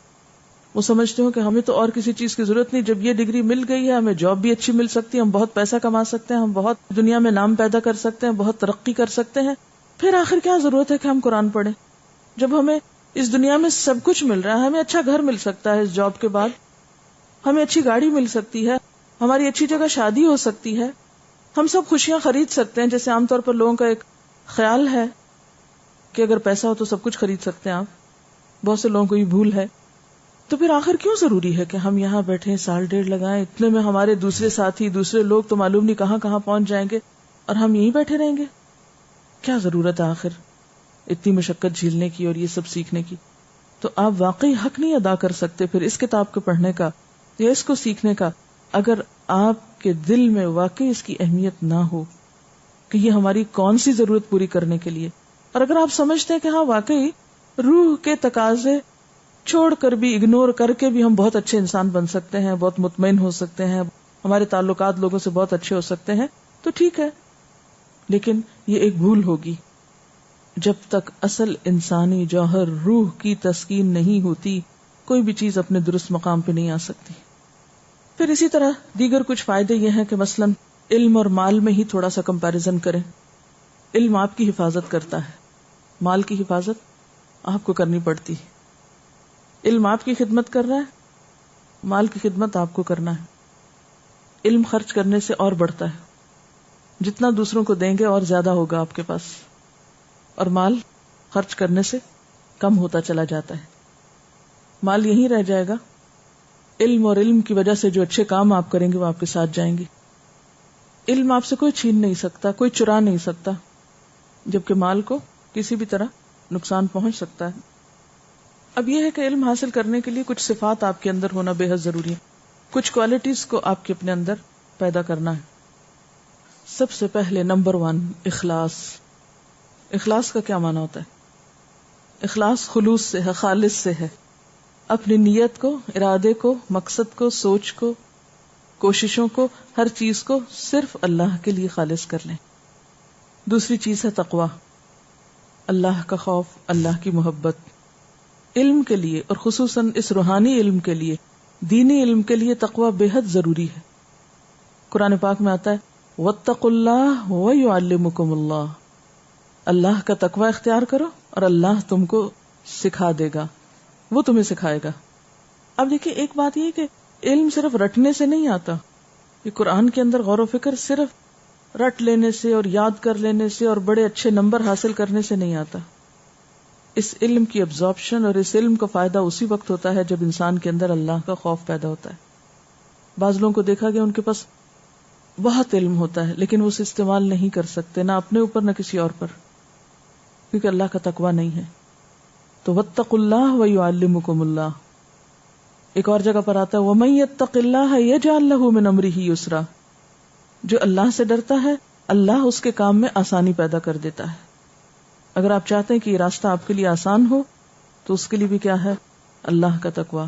وہ سمجھتے ہوں کہ ہمیں تو اور کسی چیز کی ضرورت نہیں، جب یہ ڈگری مل گئی ہے ہمیں جاب بھی اچھی مل سکتی ہے، ہم بہت پیسہ کما سکتے ہیں، ہم بہت دنیا میں نام پیدا کر سکتے ہیں، بہت ترقی کر سکتے ہیں. پھر آخر کیا ضرورت ہے کہ ہم قرآن پڑھیں جب ہمیں اس دنیا میں سب کچھ مل رہا ہے؟ ہمیں اچھا گھر مل سکتا ہے اس جاب کے بعد، ہمیں اچھی گاڑی مل سکتی ہے، ہماری اچھی جگہ شادی ہو سکتی ہے، ہم سب خوشیاں خرید سکتے ہیں. جیسے عام طور پر لوگوں کا ایک خیال ہے کہ اگر پیسہ ہو تو سب کچھ خرید سکتے ہیں آپ، بہت سے لوگوں کو یہ بھول ہے. تو پھر آخر کیوں ضروری ہے کہ ہم یہاں بیٹھے سال ڈیڑھ لگائیں، اتنے میں ہمارے دوسرے ساتھی، دوسرے لوگ تو معلوم نہیں کہاں کہاں پہنچ جائیں گے، اور ہم یہیں بیٹھے رہیں گے؟ کیا ضرورت ہے آخر اتنی مشقت جھیلنے کی اور یہ سب سیکھنے کی؟ تو آپ واقعی حق نہیں ادا کر سکتے پھر اس کتاب کو پڑھنے کا یا اس کو سیکھنے کا، اگر آپ کے دل میں واقعی اس کی اہمیت نہ ہو کہ یہ ہماری کون سی ضرورت پوری کرنے کے لیے. اور اگر آپ سمجھتے ہیں کہ ہاں واقعی روح کے تقاضے چھوڑ کر بھی، اگنور کر کے بھی ہم بہت اچھے انسان بن سکتے ہیں، بہت مطمئن ہو سکتے ہیں، ہمارے تعلقات لوگوں سے بہت اچھے ہو سکتے ہیں، تو ٹھیک ہے. لیکن یہ ایک بھول ہوگی جب تک اصل انسانی جوہر روح کی تسکین نہیں ہوتی، کوئی بھی چیز اپنے درست مقام پہ نہیں آ سکتی. پھر اسی طرح دیگر کچھ فائدے یہ ہیں کہ مثلا علم اور مال میں ہی تھوڑا سا کمپیریزن کریں. علم آپ کی حفاظت کرتا ہے، مال کی حفاظت آپ کو کرنی پڑتی. علم آپ کی خدمت کر رہا ہے، مال کی خدمت آپ کو کرنا ہے. علم خرچ کرنے سے اور بڑھتا ہے، جتنا دوسروں کو دیں گے اور زیادہ ہوگا آپ کے پاس، اور مال خرچ کرنے سے کم ہوتا چلا جاتا ہے. مال یہیں رہ جائے گا، علم اور علم کی وجہ سے جو اچھے کام آپ کریں گے وہ آپ کے ساتھ جائیں گے. علم آپ سے کوئی چھین نہیں سکتا، کوئی چرا نہیں سکتا، جبکہ مال کو کسی بھی طرح نقصان پہنچ سکتا ہے. اب یہ ہے کہ علم حاصل کرنے کے لیے کچھ صفات آپ کے اندر ہونا بے حد ضروری ہے، کچھ کوالٹیز کو آپ کے اپنے اندر پیدا کرنا ہے. سب سے پہلے نمبر 1 اخلاص. اخلاص کا کیا معنی ہوتا ہے؟ اخلاص خلوص سے ہے، خالص سے ہے. اپنی نیت کو، ارادے کو، مقصد کو، سوچ کو، کوششوں کو، ہر چیز کو صرف اللہ کے لیے خالص کر لیں. دوسری چیز ہے تقوی، اللہ کا خوف، اللہ کی محبت. علم کے لیے اور خصوصاً اس روحانی علم کے لیے، دینی علم کے لیے تقوی بے حد ضروری ہے. قرآن پاک میں آتا ہے وَاتَّقُوا اللَّهَ وَيُعَلِّمُكُمُ اللَّهُ، اللہ کا تقوی اختیار کرو اور اللہ تم کو سکھا دے گا، وہ تمہیں سکھائے گا. اب دیکھیں ایک بات یہ کہ علم صرف رٹنے سے نہیں آتا، یہ قرآن کے اندر غور و فکر صرف رٹ لینے سے اور یاد کر لینے سے اور بڑے اچھے نمبر حاصل کرنے سے نہیں آتا. اس علم کی ابزارپشن اور اس علم کا فائدہ اسی وقت ہوتا ہے جب انسان کے اندر اللہ کا خوف پیدا ہوتا ہے. بعض لوگوں کو دیکھا گیا ان کے پاس بہت علم ہوتا ہے لیکن وہ اسے استعمال نہیں کر سکتے، نہ اپنے اوپر نہ کسی اور پر، کیونکہ اللہ کا تقوی نہیں ہے. تو واتقوا اللہ ویعلمکم اللہ. ایک اور جگہ پر آتا ہے وَمَن يَتَّقِ اللَّهَ يَجْعَل لَّهُ مِنْ أَمْرِهِ يُسْرًا، جو اللہ سے ڈرتا ہے اللہ اس کے کام میں آسانی پیدا کر دیتا ہے۔ اگر آپ چاہتے ہیں کہ یہ راستہ آپ کے لیے آسان ہو تو اس کے لیے بھی کیا ہے؟ اللہ کا تقوی۔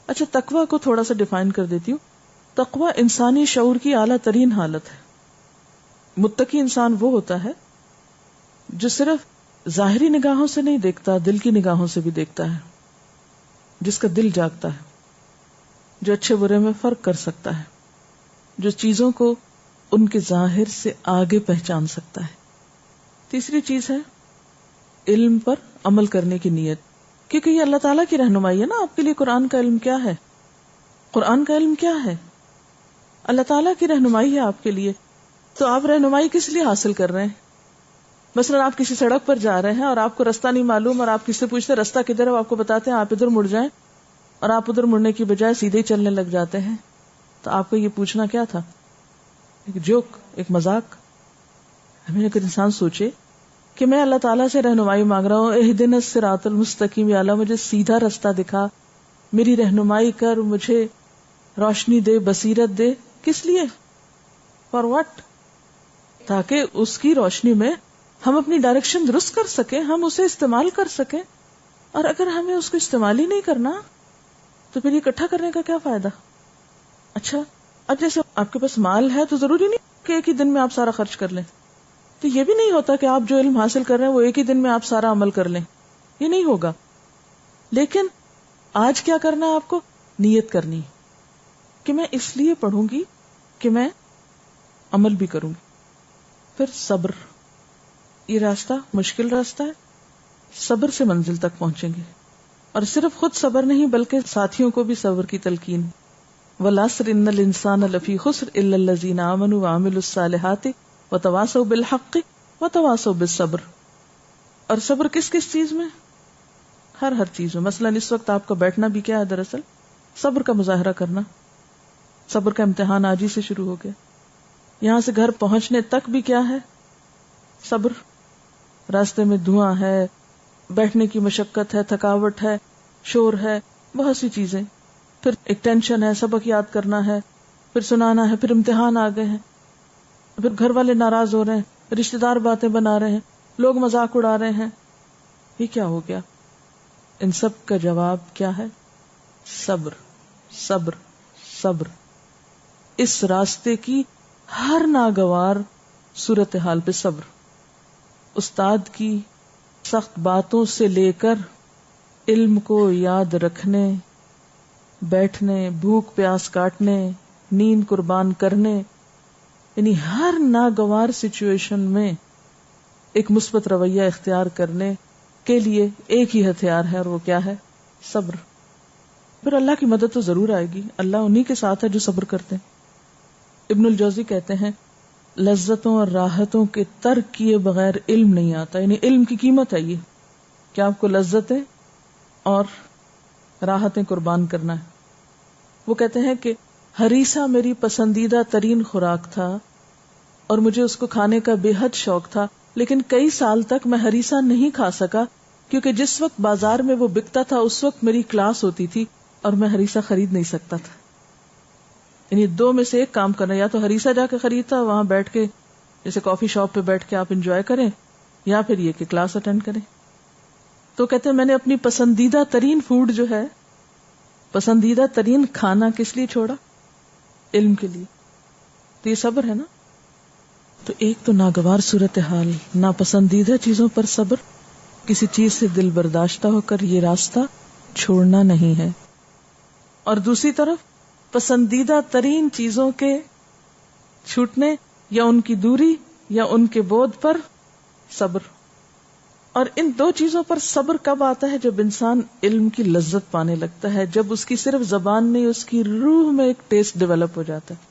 اچھا، تقوی کو تھوڑا سا ڈیفائن کر دیتی ہوں۔ تقوی انسانی شعور کی اعلیٰ ترین حالت ہے۔ متقی انسان وہ ہوتا ہے جو صرف ظاہری نگاہوں سے نہیں دیکھتا، دل کی نگاہوں سے بھی دیکھتا ہے، جس کا دل جاگتا ہے، جو اچھے برے میں فرق کر سکتا ہے، جو چیزوں کو ان کے ظاہر سے آگے پہچان سکتا ہے۔ تیسری چیز ہے علم پر عمل کرنے کی نیت، کیونکہ یہ اللہ تعالیٰ کی رہنمائی ہے نا۔ آپ کے لیے قرآن کا علم کیا ہے؟ قرآن کا علم کیا ہے؟ اللہ تعالیٰ کی رہنمائی ہے آپ کے لیے۔ تو آپ رہنمائی کس لیے حاصل کر رہے ہیں؟ مثلا آپ کسی سڑک پر جا رہے ہیں اور آپ کو رستہ نہیں معلوم اور آپ کسی سے پوچھتے رستہ کدھر ہے، آپ کو بتاتے ہیں آپ ادھر مڑ جائیں، اور آپ ادھر مڑنے کی بجائے سیدھے ہی چلنے لگ جاتے ہیں، تو آپ کو یہ پوچھنا کیا تھا؟ ایک جوک، ایک مذاق۔ ہمیں اگر انسان سوچے کہ میں اللہ تعالیٰ سے رہنمائی مانگ رہا ہوں، اہدنا الصراط المستقیم، یا اللہ مجھے سیدھا رستہ دکھا، میری رہنمائی کر، مجھے روشنی دے، بصیرت دے، کس لیے؟ For what? تاکہ اس کی روشنی میں ہم اپنی ڈائریکشن درست کر سکیں، ہم اسے استعمال کر سکیں۔ اور اگر ہمیں اس کو استعمال ہی نہیں کرنا تو پھر یہ اکٹھا کرنے کا کیا فائدہ؟ اچھا، اب جیسے آپ کے پاس مال ہے تو ضروری نہیں کہ ایک ہی دن میں آپ سارا خرچ کر لیں، تو یہ بھی نہیں ہوتا کہ آپ جو علم حاصل کر رہے ہیں وہ ایک ہی دن میں آپ سارا عمل کر لیں، یہ نہیں ہوگا۔ لیکن آج کیا کرنا ہے آپ کو؟ نیت کرنی کہ میں اس لیے پڑھوں گی کہ میں عمل بھی کروں گی۔ پھر صبر، یہ راستہ مشکل راستہ ہے، صبر سے منزل تک پہنچیں گے، اور صرف خود صبر نہیں بلکہ ساتھیوں کو بھی صبر کی تلقین۔ وَالْعَصْرِ إِنَّ الْإِنسَانَ لَفِي خُسْرٍ إِلَّا الَّذِينَ آمَنُوا وَعَمِلُوا الصَّالِحَاتِ وَتَوَاصَوْا بِالْحَقِّ وَتَوَاصَوْا بِالصَّبْرِ۔ اور صبر کس کس چیز میں؟ ہر چیز میں۔ مثلا اس وقت آپ کا بیٹھنا بھی کیا ہے؟ دراصل صبر کا مظاہرہ کرنا، صبر کا امتحان آج ہی سے شروع ہو گیا۔ یہاں سے گھر پہنچنے تک بھی کیا ہے؟ صبر۔ راستے میں دھواں ہے، بیٹھنے کی مشقت ہے، تھکاوٹ ہے، شور ہے، بہت سی چیزیں، پھر ایک ٹینشن ہے، سبق یاد کرنا ہے، پھر سنانا ہے، پھر امتحان آ گئے ہیں، پھر گھر والے ناراض ہو رہے ہیں، رشتہ دار باتیں بنا رہے ہیں، لوگ مذاق اڑا رہے ہیں، یہ کیا ہو گیا؟ ان سب کا جواب کیا ہے؟ صبر، صبر، صبر۔ اس راستے کی ہر ناگوار صورتحال پہ صبر۔ استاد کی سخت باتوں سے لے کر علم کو یاد رکھنے، بیٹھنے، بھوک پیاس کاٹنے، نیند قربان کرنے، یعنی ہر ناگوار سچویشن میں ایک مثبت رویہ اختیار کرنے کے لیے ایک ہی ہتھیار ہے، اور وہ کیا ہے؟ صبر۔ پھر اللہ کی مدد تو ضرور آئے گی، اللہ انہی کے ساتھ ہے جو صبر کرتے ہیں۔ ابن الجوزی کہتے ہیں لذتوں اور راحتوں کے ترک کیے بغیر علم نہیں آتا، یعنی علم کی قیمت ہے یہ کہ آپ کو لذتیں اور راحتیں قربان کرنا ہے۔ وہ کہتے ہیں کہ ہریسہ میری پسندیدہ ترین خوراک تھا اور مجھے اس کو کھانے کا بے حد شوق تھا، لیکن کئی سال تک میں ہریسہ نہیں کھا سکا کیونکہ جس وقت بازار میں وہ بکتا تھا اس وقت میری کلاس ہوتی تھی اور میں ہریسہ خرید نہیں سکتا تھا۔ یعنی دو میں سے ایک کام کرنا، یا تو ہریسہ جا کے خریدتا، وہاں بیٹھ کے جیسے کافی شاپ پہ بیٹھ کے آپ انجوائے کریں، یا پھر یہ کہ کلاس اٹینڈ کریں۔ تو کہتے ہیں میں نے اپنی پسندیدہ ترین فوڈ جو ہے، پسندیدہ ترین کھانا کس لیے چھوڑا؟ علم کے لیے۔ تو یہ صبر ہے نا۔ تو ایک تو ناگوار صورتحال، ناپسندیدہ چیزوں پر صبر، کسی چیز سے دل برداشتہ ہو کر یہ راستہ چھوڑنا نہیں ہے، اور دوسری طرف پسندیدہ ترین چیزوں کے چھوٹنے یا ان کی دوری یا ان کے بودھ پر صبر۔ اور ان دو چیزوں پر صبر کب آتا ہے؟ جب انسان علم کی لذت پانے لگتا ہے، جب اس کی صرف زبان نہیں، اس کی روح میں ایک ٹیسٹ ڈیولپ ہو جاتا ہے۔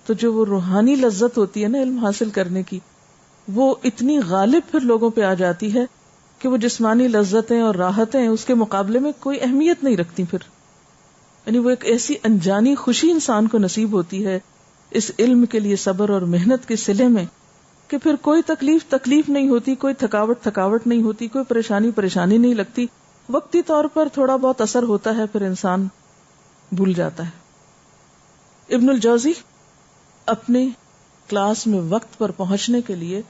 تو جو وہ روحانی لذت ہوتی ہے نا علم حاصل کرنے کی، وہ اتنی غالب پھر لوگوں پہ آ جاتی ہے کہ وہ جسمانی لذتیں اور راحتیں اس کے مقابلے میں کوئی اہمیت نہیں رکھتی پھر۔ یعنی وہ ایک ایسی انجانی خوشی انسان کو نصیب ہوتی ہے اس علم کے لیے صبر اور محنت کے صلے میں، کہ پھر کوئی تکلیف نہیں ہوتی، کوئی تھکاوٹ نہیں ہوتی، کوئی پریشانی نہیں لگتی، وقتی طور پر تھوڑا بہت اثر ہوتا ہے، پھر انسان بھول جاتا ہے۔ ابن الجوزی اپنے کلاس میں وقت پر پہنچنے کے لیے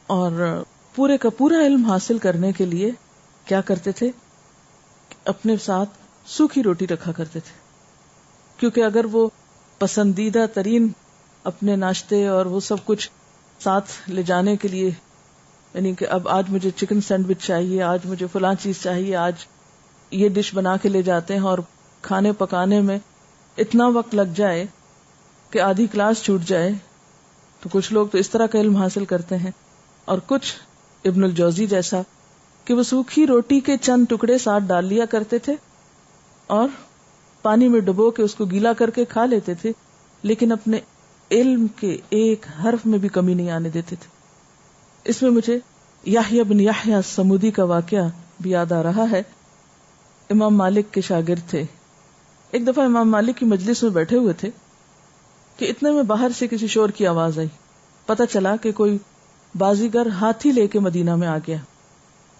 اور پورے کا پورا علم حاصل کرنے کے لیے کیا کرتے تھے؟ اپنے ساتھ سوکھی روٹی رکھا کرتے تھے، کیونکہ اگر وہ پسندیدہ ترین اپنے ناشتے اور وہ سب کچھ ساتھ لے جانے کے لیے، یعنی کہ اب آج مجھے چکن سینڈوچ چاہیے، آج مجھے فلاں چیز چاہیے، آج یہ ڈش بنا کے لے جاتے ہیں، اور کھانے پکانے میں اتنا وقت لگ جائے کہ آدھی کلاس چھوٹ جائے، تو کچھ لوگ تو اس طرح کا علم حاصل کرتے ہیں، اور کچھ ابن الجوزی جیسا کہ وہ سوکھی روٹی کے چند ٹکڑے ساتھ ڈال لیا کرتے تھے اور پانی میں ڈبو کے اس کو گیلا کر کے کھا لیتے تھے، لیکن اپنے علم کے ایک حرف میں بھی کمی نہیں آنے دیتے تھے۔ اس میں مجھے یحییٰ بن یحییٰ الصمودی کا واقعہ بھی یاد آ رہا ہے۔ امام مالک کے شاگرد تھے۔ ایک دفعہ امام مالک کی مجلس میں بیٹھے ہوئے تھے کہ اتنے میں باہر سے کسی شور کی آواز آئی۔ پتہ چلا کہ کوئی بازیگر ہاتھی لے کے مدینہ میں آ گیا۔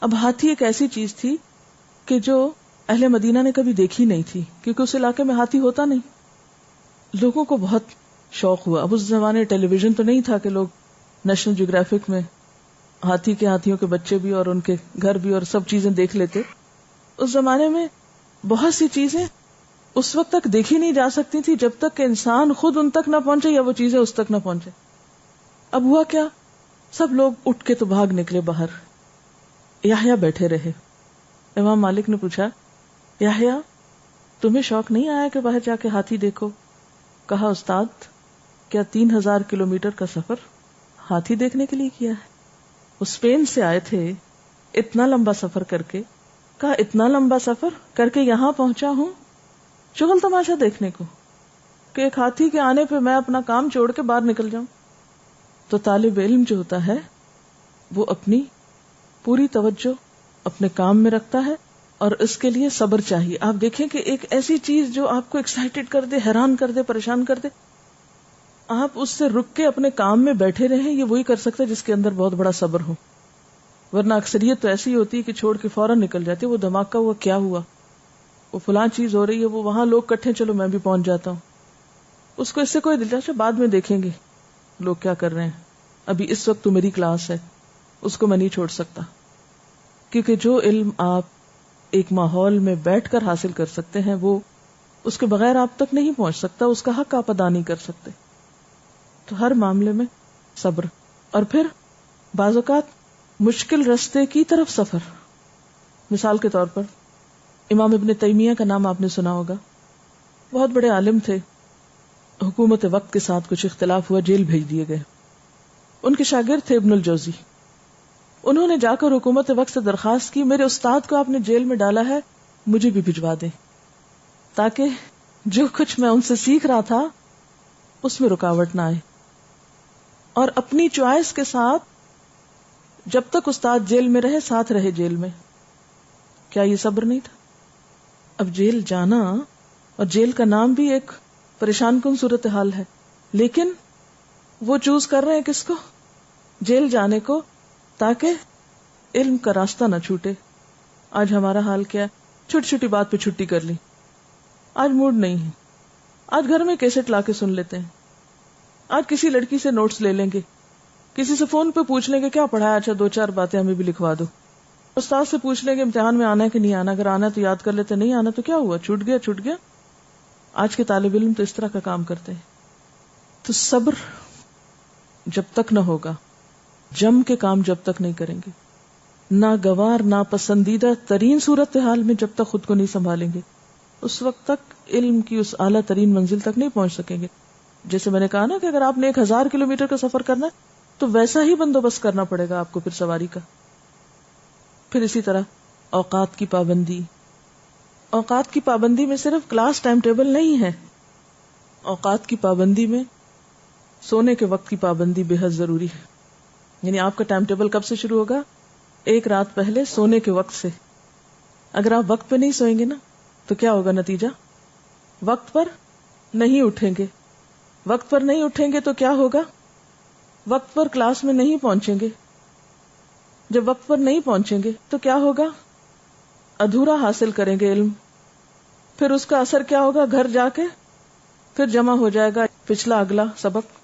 اب ہاتھی ایک ایسی چیز تھی کہ جو اہل مدینہ نے کبھی دیکھی نہیں تھی، کیونکہ اس علاقے میں ہاتھی ہوتا نہیں۔ لوگوں کو بہت شوق ہوا۔ اب اس زمانے ٹیلی ویژن تو نہیں تھا کہ لوگ نیشنل جیوگرافک میں ہاتھیوں کے بچے بھی اور ان کے گھر بھی اور سب چیزیں دیکھ لیتے۔ اس زمانے میں بہت سی چیزیں اس وقت تک دیکھی نہیں جا سکتی تھی جب تک کہ انسان خود ان تک نہ پہنچے یا وہ چیزیں اس تک نہ پہنچے۔ اب ہوا کیا، سب لوگ اٹھ کے تو بھاگ نکلے باہر، یحییٰ بیٹھے رہے۔ امام مالک نے پوچھا، یحییٰ تمہیں شوق نہیں آیا کہ باہر جا کے ہاتھی دیکھو؟ کہا، استاد کیا 3000 کلومیٹر کا سفر ہاتھی دیکھنے کے لیے کیا ہے؟ وہ اسپین سے آئے تھے اتنا لمبا سفر کر کے۔ کہا، اتنا لمبا سفر کر کے یہاں پہنچا ہوں شغل تماشا دیکھنے کو، کہ ایک ہاتھی کے آنے پہ میں اپنا کام چھوڑ کے باہر نکل جاؤں؟ تو طالب علم جو ہوتا ہے وہ اپنی پوری توجہ اپنے کام میں رکھتا ہے، اور اس کے لیے صبر چاہیے۔ آپ دیکھیں کہ ایک ایسی چیز جو آپ کو ایکسائٹڈ کر دے، حیران کر دے، پریشان کر دے، آپ اس سے رک کے اپنے کام میں بیٹھے رہیں، یہ وہی کر سکتا ہے جس کے اندر بہت بڑا صبر ہو۔ ورنہ اکثریت تو ایسی ہوتی ہے کہ چھوڑ کے فوراً نکل جاتی ہے۔ وہ دھماکہ ہوا، کیا ہوا، وہ فلاں چیز ہو رہی ہے، وہ وہاں لوگ کٹھے، چلو میں بھی پہنچ جاتا ہوں۔ اس کو اس سے کوئی دلچسپی، بعد میں دیکھیں گے لوگ کیا کر رہے ہیں، ابھی اس وقت تو میری کلاس ہے، اس کو میں نہیں چھوڑ سکتا۔ کیونکہ جو علم آپ ایک ماحول میں بیٹھ کر حاصل کر سکتے ہیں وہ اس کے بغیر آپ تک نہیں پہنچ سکتا، اس کا حق آپ ادا نہیں کر سکتے۔ تو ہر معاملے میں صبر، اور پھر بعض اوقات مشکل رستے کی طرف سفر۔ مثال کے طور پر امام ابن تیمیہ کا نام آپ نے سنا ہوگا، بہت بڑے عالم تھے، حکومت وقت کے ساتھ کچھ اختلاف ہوا، جیل بھیج دیے گئے۔ ان کے شاگرد تھے ابن الجوزی۔ انہوں نے جا کر حکومت وقت سے درخواست کی، میرے استاد کو آپ نے جیل میں ڈالا ہے، مجھے بھی بھجوا دیں، تاکہ جو کچھ میں ان سے سیکھ رہا تھا اس میں رکاوٹ نہ آئے۔ اور اپنی چوائس کے ساتھ جب تک استاد جیل میں رہے ساتھ رہے جیل میں۔ کیا یہ صبر نہیں تھا؟ اب جیل جانا، اور جیل کا نام بھی ایک پریشان کن صورتحال ہے، لیکن وہ چوز کر رہے ہیں کس کو؟ جیل جانے کو، تاکہ علم کا راستہ نہ چھوٹے۔ آج ہمارا حال کیا ہے، چھوٹی چھوٹی بات پہ چھٹی کر لی، آج موڈ نہیں ہے، آج گھر میں کیسٹ لا کے سن لیتے ہیں، آج کسی لڑکی سے نوٹس لے لیں گے، کسی سے فون پہ پوچھ لیں گے کیا پڑھایا، اچھا 2-4 باتیں ہمیں بھی لکھوا دو، استاد سے پوچھ لیں گے امتحان میں آنا ہے کہ نہیں آنا، اگر آنا تو یاد کر لیتے، نہیں آنا تو کیا ہوا، چھوٹ گیا چھوٹ گیا۔ آج کے طالب علم تو اس طرح کا کام کرتے ہیں۔ تو صبر جب تک نہ ہوگا، جم کے کام جب تک نہیں کریں گے، ناگوار ناپسندیدہ ترین صورتحال میں جب تک خود کو نہیں سنبھالیں گے، اس وقت تک علم کی اس اعلیٰ ترین منزل تک نہیں پہنچ سکیں گے۔ جیسے میں نے کہا نا کہ اگر آپ نے 1000 کلومیٹر کا سفر کرنا ہے تو ویسا ہی بندوبست کرنا پڑے گا آپ کو پھر سواری کا۔ پھر اسی طرح اوقات کی پابندی، اوقات کی پابندی میں صرف کلاس ٹائم ٹیبل نہیں ہے، اوقات کی پابندی میں سونے کے وقت کی پابندی بے حد ضروری ہے۔ یعنی آپ کا ٹائم ٹیبل کب سے شروع ہوگا؟ ایک رات پہلے سونے کے وقت سے۔ اگر آپ وقت پہ نہیں سوئیں گے نا تو کیا ہوگا نتیجہ؟ وقت پر نہیں اٹھیں گے، وقت پر نہیں اٹھیں گے تو کیا ہوگا؟ وقت پر کلاس میں نہیں پہنچیں گے، جب وقت پر نہیں پہنچیں گے تو کیا ہوگا؟ ادھورا حاصل کریں گے علم، پھر اس کا اثر کیا ہوگا؟ گھر جا کے پھر جمع ہو جائے گا پچھلا اگلا سبق،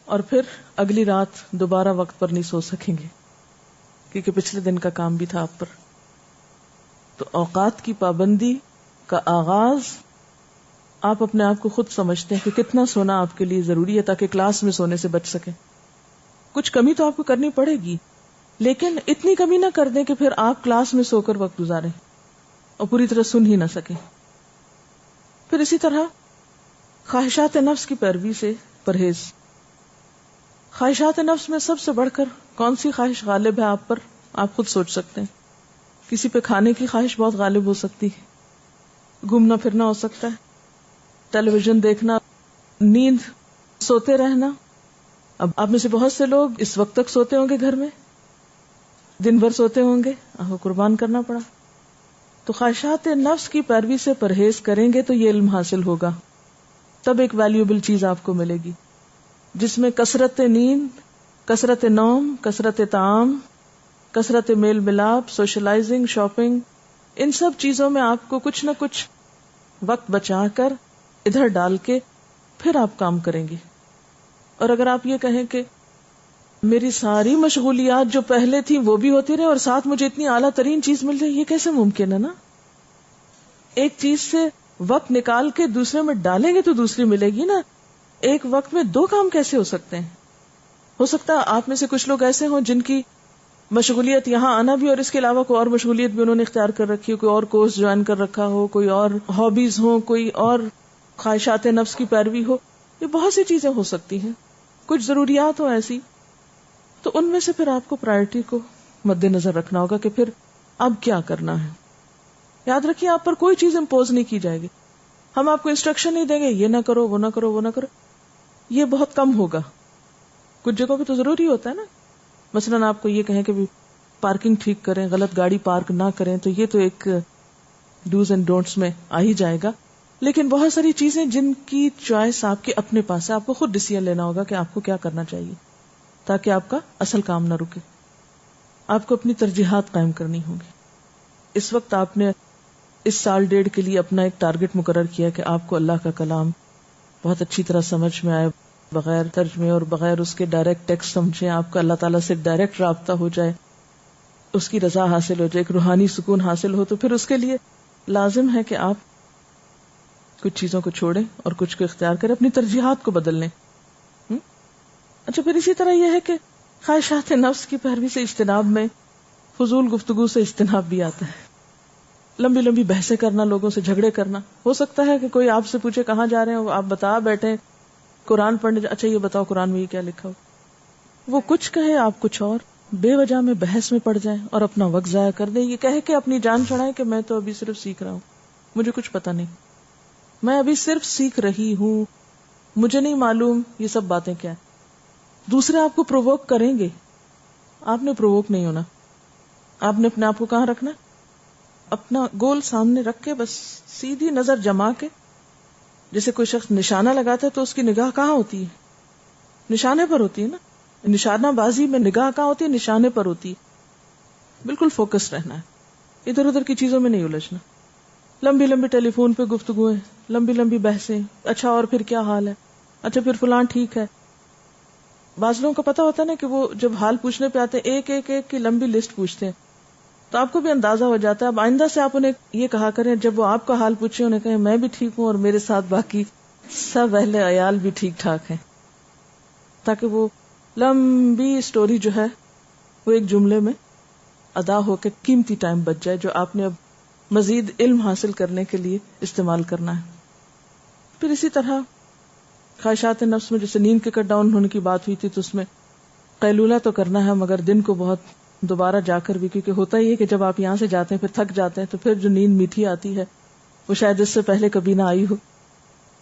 اور پھر اگلی رات دوبارہ وقت پر نہیں سو سکیں گے کیونکہ پچھلے دن کا کام بھی تھا آپ پر. تو اوقات کی پابندی کا آغاز آپ اپنے آپ کو خود سمجھتے ہیں کہ کتنا سونا آپ کے لیے ضروری ہے تاکہ کلاس میں سونے سے بچ سکیں. کچھ کمی تو آپ کو کرنی پڑے گی، لیکن اتنی کمی نہ کر دیں کہ پھر آپ کلاس میں سو کر وقت گزاریں اور پوری طرح سن ہی نہ سکیں. پھر اسی طرح خواہشات نفس کی پیروی سے پرہیز. خواہشات نفس میں سب سے بڑھ کر کون سی خواہش غالب ہے آپ پر؟ آپ خود سوچ سکتے ہیں. کسی پہ کھانے کی خواہش بہت غالب ہو سکتی ہے، گھومنا پھرنا ہو سکتا ہے، ٹیلی ویژن دیکھنا، نیند، سوتے رہنا. اب آپ میں سے بہت سے لوگ اس وقت تک سوتے ہوں گے، گھر میں دن بھر سوتے ہوں گے، آپ کو قربان کرنا پڑا. تو خواہشات نفس کی پیروی سے پرہیز کریں گے تو یہ علم حاصل ہوگا، تب ایک ویلیوبل چیز آپ کو ملے گی جس میں کثرت نیند، کثرت نوم، کثرت طعام، کثرت میل ملاپ، سوشلائزنگ، شاپنگ، ان سب چیزوں میں آپ کو کچھ نہ کچھ وقت بچا کر ادھر ڈال کے پھر آپ کام کریں گے. اور اگر آپ یہ کہیں کہ میری ساری مشغولیات جو پہلے تھیں وہ بھی ہوتی رہے اور ساتھ مجھے اتنی اعلیٰ ترین چیز مل رہی، یہ کیسے ممکن ہے نا؟ ایک چیز سے وقت نکال کے دوسرے میں ڈالیں گے تو دوسری ملے گی نا. ایک وقت میں دو کام کیسے ہو سکتے ہیں؟ ہو سکتا ہے آپ میں سے کچھ لوگ ایسے ہوں جن کی مشغولیت یہاں آنا بھی اور اس کے علاوہ کوئی اور مشغولیت بھی انہوں نے اختیار کر رکھی ہو، کوئی اور کورس جوائن کر رکھا ہو، کوئی اور ہابیز ہو، کوئی اور خواہشات نفس کی پیروی ہو. یہ بہت سی چیزیں ہو سکتی ہیں، کچھ ضروریات ہو ایسی، تو ان میں سے پھر آپ کو پرائرٹی کو مد نظر رکھنا ہوگا کہ پھر اب کیا کرنا ہے. یاد رکھیے آپ پر کوئی چیز امپوز نہیں کی جائے گی. ہم آپ کو انسٹرکشن نہیں دیں گے یہ نہ کرو، وہ نہ کرو، وہ نہ کرو. یہ بہت کم ہوگا. کچھ جگہوں پہ تو ضروری ہوتا ہے نا، مثلاً آپ کو یہ کہیں کہ پارکنگ ٹھیک کریں، غلط گاڑی پارک نہ کریں، تو یہ تو ایک ڈوز اینڈ ڈونٹس میں آ ہی جائے گا. لیکن بہت ساری چیزیں جن کی چوائس آپ کے اپنے پاس ہے، آپ کو خود ڈیسیژن لینا ہوگا کہ آپ کو کیا کرنا چاہیے تاکہ آپ کا اصل کام نہ رکے. آپ کو اپنی ترجیحات قائم کرنی ہوگی. اس وقت آپ نے اس سال ڈیڑھ کے لیے اپنا ایک ٹارگٹ مقرر کیا کہ آپ کو اللہ کا کلام بہت اچھی طرح سمجھ میں آئے، بغیر ترجمے اور بغیر اس کے ڈائریکٹ ٹیکسٹ سمجھیں، آپ کا اللہ تعالیٰ سے ڈائریکٹ رابطہ ہو جائے، اس کی رضا حاصل ہو جائے، ایک روحانی سکون حاصل ہو. تو پھر اس کے لیے لازم ہے کہ آپ کچھ چیزوں کو چھوڑیں اور کچھ کو اختیار کریں، اپنی ترجیحات کو بدل لیں. اچھا، پھر اسی طرح یہ ہے کہ خواہشات نفس کی پیروی سے اجتناب میں فضول گفتگو سے اجتناب بھی آتا ہے. لمبی لمبی بحثیں کرنا، لوگوں سے جھگڑے کرنا. ہو سکتا ہے کہ کوئی آپ سے پوچھے کہاں جا رہے ہیں، آپ بتا بیٹھے قرآن پڑھنے، اچھا یہ بتاؤ قرآن میں یہ کیا لکھا ہو. وہ کچھ کہے، آپ کچھ اور، بے وجہ میں بحث میں پڑ جائیں اور اپنا وقت ضائع کر دیں. یہ کہہ کے اپنی جان چھڑائیں کہ میں تو ابھی صرف سیکھ رہا ہوں، مجھے کچھ پتا نہیں، میں ابھی صرف سیکھ رہی ہوں، مجھے نہیں معلوم یہ سب باتیں کیا. دوسرے آپ کو پرووک کریں گے، آپ نے پرووک نہیں ہونا. آپ نے اپنے آپ کو کہاں رکھنا؟ اپنا گول سامنے رکھ کے بس سیدھی نظر جما کے. جیسے کوئی شخص نشانہ لگاتا ہے تو اس کی نگاہ کہاں ہوتی ہے؟ نشانے پر ہوتی ہے نا. نشانہ بازی میں نگاہ کہاں ہوتی ہے؟ نشانے پر ہوتی ہے. بالکل فوکس رہنا ہے، ادھر ادھر کی چیزوں میں نہیں الجھنا. لمبی لمبی ٹیلی فون پہ گفتگویں، لمبی لمبی بحثیں، اچھا اور پھر کیا حال ہے، اچھا پھر فلاں ٹھیک ہے. بعض لوگوں کو پتا ہوتا ہے نا کہ وہ جب حال پوچھنے پہ آتے ہیں ایک ایک ایک کی لمبی لسٹ پوچھتے ہیں، تو آپ کو بھی اندازہ ہو جاتا ہے. اب آئندہ سے آپ انہیں یہ کہا کریں جب وہ آپ کا حال پوچھے انہیں کہیں میں بھی ٹھیک ہوں اور میرے ساتھ باقی سب اہل عیال بھی ٹھیک ٹھاک ہیں، تاکہ وہ لمبی سٹوری جو ہے وہ ایک جملے میں ادا ہو کے قیمتی ٹائم بچ جائے جو آپ نے اب مزید علم حاصل کرنے کے لیے استعمال کرنا ہے. پھر اسی طرح خواہشات نفس میں جیسے نیند کے کٹ ڈاؤن ہونے کی بات ہوئی تھی، تو اس میں قیلولہ تو کرنا ہے مگر دن کو بہت دوبارہ جا کر بھی، کیونکہ ہوتا ہی ہے کہ جب آپ یہاں سے جاتے ہیں پھر تھک جاتے ہیں تو پھر جو نیند میٹھی آتی ہے وہ شاید اس سے پہلے کبھی نہ آئی ہو.